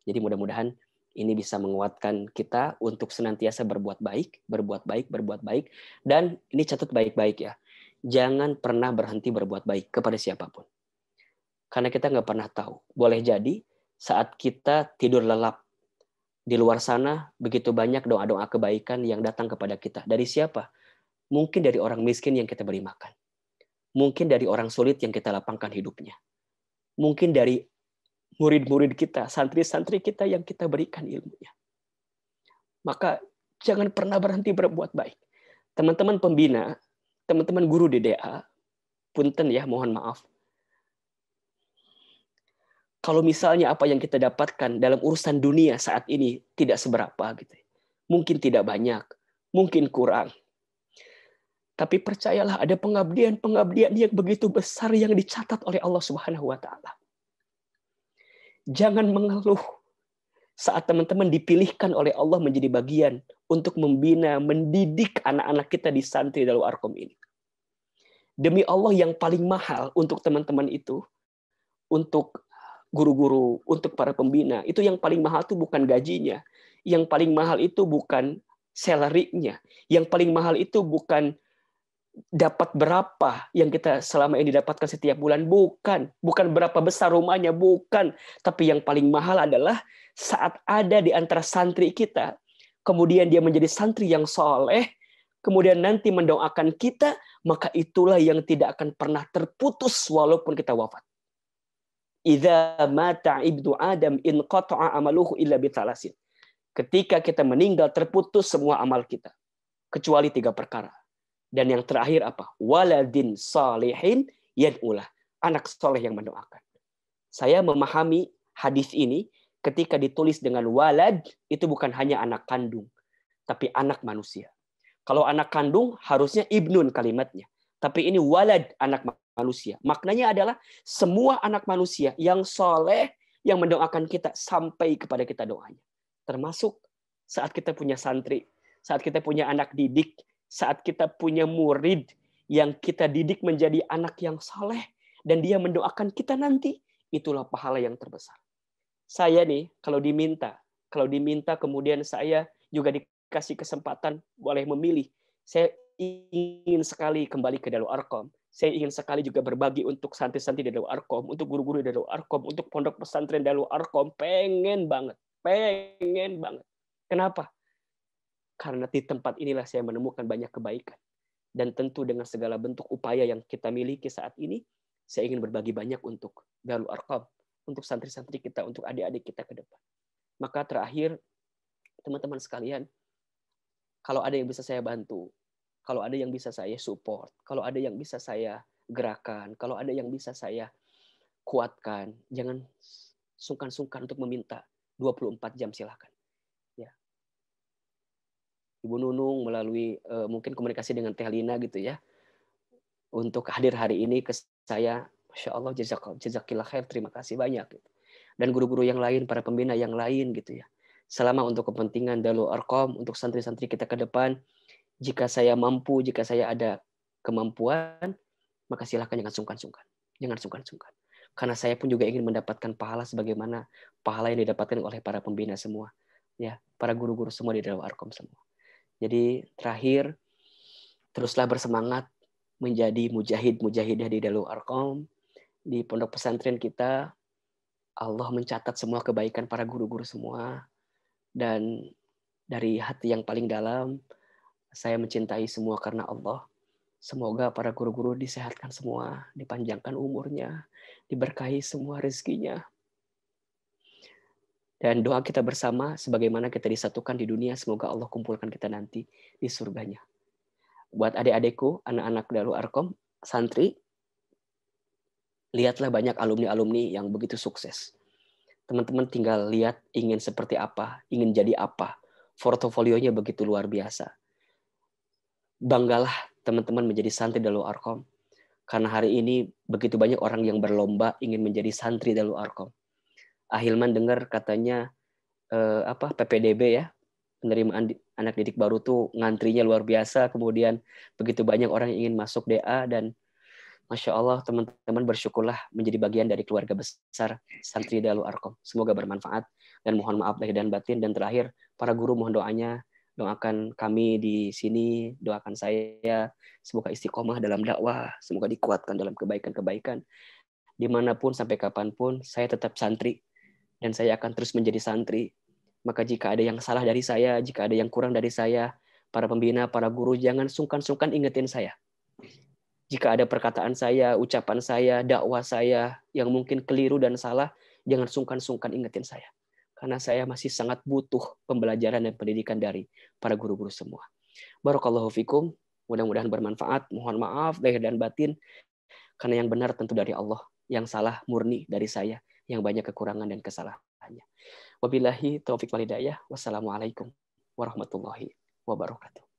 Jadi mudah-mudahan ini bisa menguatkan kita untuk senantiasa berbuat baik, berbuat baik, berbuat baik. Dan ini catat baik-baik ya. Jangan pernah berhenti berbuat baik kepada siapapun. Karena kita nggak pernah tahu. Boleh jadi saat kita tidur lelap, di luar sana begitu banyak doa-doa kebaikan yang datang kepada kita. Dari siapa? Mungkin dari orang miskin yang kita beri makan. Mungkin dari orang sulit yang kita lapangkan hidupnya. Mungkin dari murid-murid kita, santri-santri kita yang kita berikan ilmunya. Maka jangan pernah berhenti berbuat baik. Teman-teman pembina, teman-teman guru DDA, punten ya, mohon maaf. Kalau misalnya apa yang kita dapatkan dalam urusan dunia saat ini tidak seberapa gitu. Mungkin tidak banyak, mungkin kurang. Tapi percayalah ada pengabdian-pengabdian yang begitu besar yang dicatat oleh Allah Subhanahu wa taala. Jangan mengeluh saat teman-teman dipilihkan oleh Allah menjadi bagian untuk membina, mendidik anak-anak kita di santri Darul Arqam ini. Demi Allah yang paling mahal untuk teman-teman itu, untuk guru-guru, untuk para pembina, itu yang paling mahal itu bukan gajinya. Yang paling mahal itu bukan salary-nya. Yang paling mahal itu bukan dapat berapa yang kita selama ini dapatkan setiap bulan, bukan berapa besar rumahnya, bukan, tapi yang paling mahal adalah saat ada di antara santri kita, kemudian dia menjadi santri yang soleh, kemudian nanti mendoakan kita, maka itulah yang tidak akan pernah terputus walaupun kita wafat. Idza mata ibnu Adam inqata'a amaluhu illa bitalasin. Ketika kita meninggal terputus semua amal kita kecuali 3 perkara. Dan yang terakhir apa? Waladin salihin yad'ulah. Anak soleh yang mendoakan. Saya memahami hadis ini ketika ditulis dengan walad, itu bukan hanya anak kandung, tapi anak manusia. Kalau anak kandung harusnya ibnun kalimatnya. Tapi ini walad, anak manusia. Maknanya adalah semua anak manusia yang soleh, yang mendoakan kita sampai kepada kita doanya. Termasuk saat kita punya santri, saat kita punya anak didik, saat kita punya murid yang kita didik menjadi anak yang saleh dan dia mendoakan kita nanti, itulah pahala yang terbesar. Saya nih kalau diminta kemudian saya juga dikasih kesempatan boleh memilih. Saya ingin sekali kembali ke Darul Arqam. Saya ingin sekali juga berbagi untuk santri-santri Darul Arqam, untuk guru-guru Darul Arqam, untuk pondok pesantren Darul Arqam. Pengen banget. Kenapa? Karena di tempat inilah saya menemukan banyak kebaikan. Dan tentu dengan segala bentuk upaya yang kita miliki saat ini, saya ingin berbagi banyak untuk Darul Arqam, untuk santri-santri kita, untuk adik-adik kita ke depan. Maka terakhir, teman-teman sekalian, kalau ada yang bisa saya bantu, kalau ada yang bisa saya support, kalau ada yang bisa saya gerakan, kalau ada yang bisa saya kuatkan, jangan sungkan-sungkan untuk meminta. 24 jam silakan. Ya. Ibu Nunung melalui mungkin komunikasi dengan Teh Lina gitu ya, untuk hadir hari ini ke saya, Masya Allah, jazakillah khair, terima kasih banyak. Gitu. Dan guru-guru yang lain, para pembina yang lain gitu ya. Selama untuk kepentingan Darul Arqam, untuk santri-santri kita ke depan, jika saya mampu, jika saya ada kemampuan, maka silakan jangan sungkan-sungkan. Jangan sungkan-sungkan. Karena saya pun juga ingin mendapatkan pahala sebagaimana pahala yang didapatkan oleh para pembina semua. Ya, para guru-guru semua di Darul Arqam semua. Jadi terakhir, teruslah bersemangat menjadi mujahid-mujahidah di Darul Arqam, di pondok pesantren kita. Allah mencatat semua kebaikan para guru-guru semua. Dan dari hati yang paling dalam, saya mencintai semua karena Allah. Semoga para guru-guru disehatkan semua, dipanjangkan umurnya, diberkahi semua rezekinya. Dan doa kita bersama, sebagaimana kita disatukan di dunia, semoga Allah kumpulkan kita nanti di surganya. Buat adik-adikku, anak-anak Darul Arqam, santri, lihatlah banyak alumni-alumni yang begitu sukses. Teman-teman tinggal lihat ingin seperti apa, ingin jadi apa. Portofolionya begitu luar biasa. Banggalah teman-teman menjadi santri Darul Arqam. Karena hari ini begitu banyak orang yang berlomba ingin menjadi santri Darul Arqam. Ahilman dengar katanya PPDB ya, penerimaan anak didik baru tuh ngantrinya luar biasa. Kemudian begitu banyak orang yang ingin masuk DA dan Masya Allah teman-teman bersyukurlah menjadi bagian dari keluarga besar santri Darul Arqam. Semoga bermanfaat dan mohon maaf lahir dan batin. Dan terakhir para guru mohon doanya, doakan kami di sini, doakan saya semoga istiqomah dalam dakwah, semoga dikuatkan dalam kebaikan-kebaikan. Dimanapun sampai kapanpun saya tetap santri dan saya akan terus menjadi santri. Maka jika ada yang salah dari saya, jika ada yang kurang dari saya, para pembina, para guru jangan sungkan-sungkan ingetin saya. Jika ada perkataan saya, ucapan saya, dakwah saya yang mungkin keliru dan salah, jangan sungkan-sungkan ingetin saya. Karena saya masih sangat butuh pembelajaran dan pendidikan dari para guru-guru semua. Barakallahu fikum. Mudah-mudahan bermanfaat. Mohon maaf lahir dan batin. Karena yang benar tentu dari Allah. Yang salah murni dari saya. Yang banyak kekurangan dan kesalahannya. Wabillahi taufiq wal hidayah. Wassalamualaikum warahmatullahi wabarakatuh.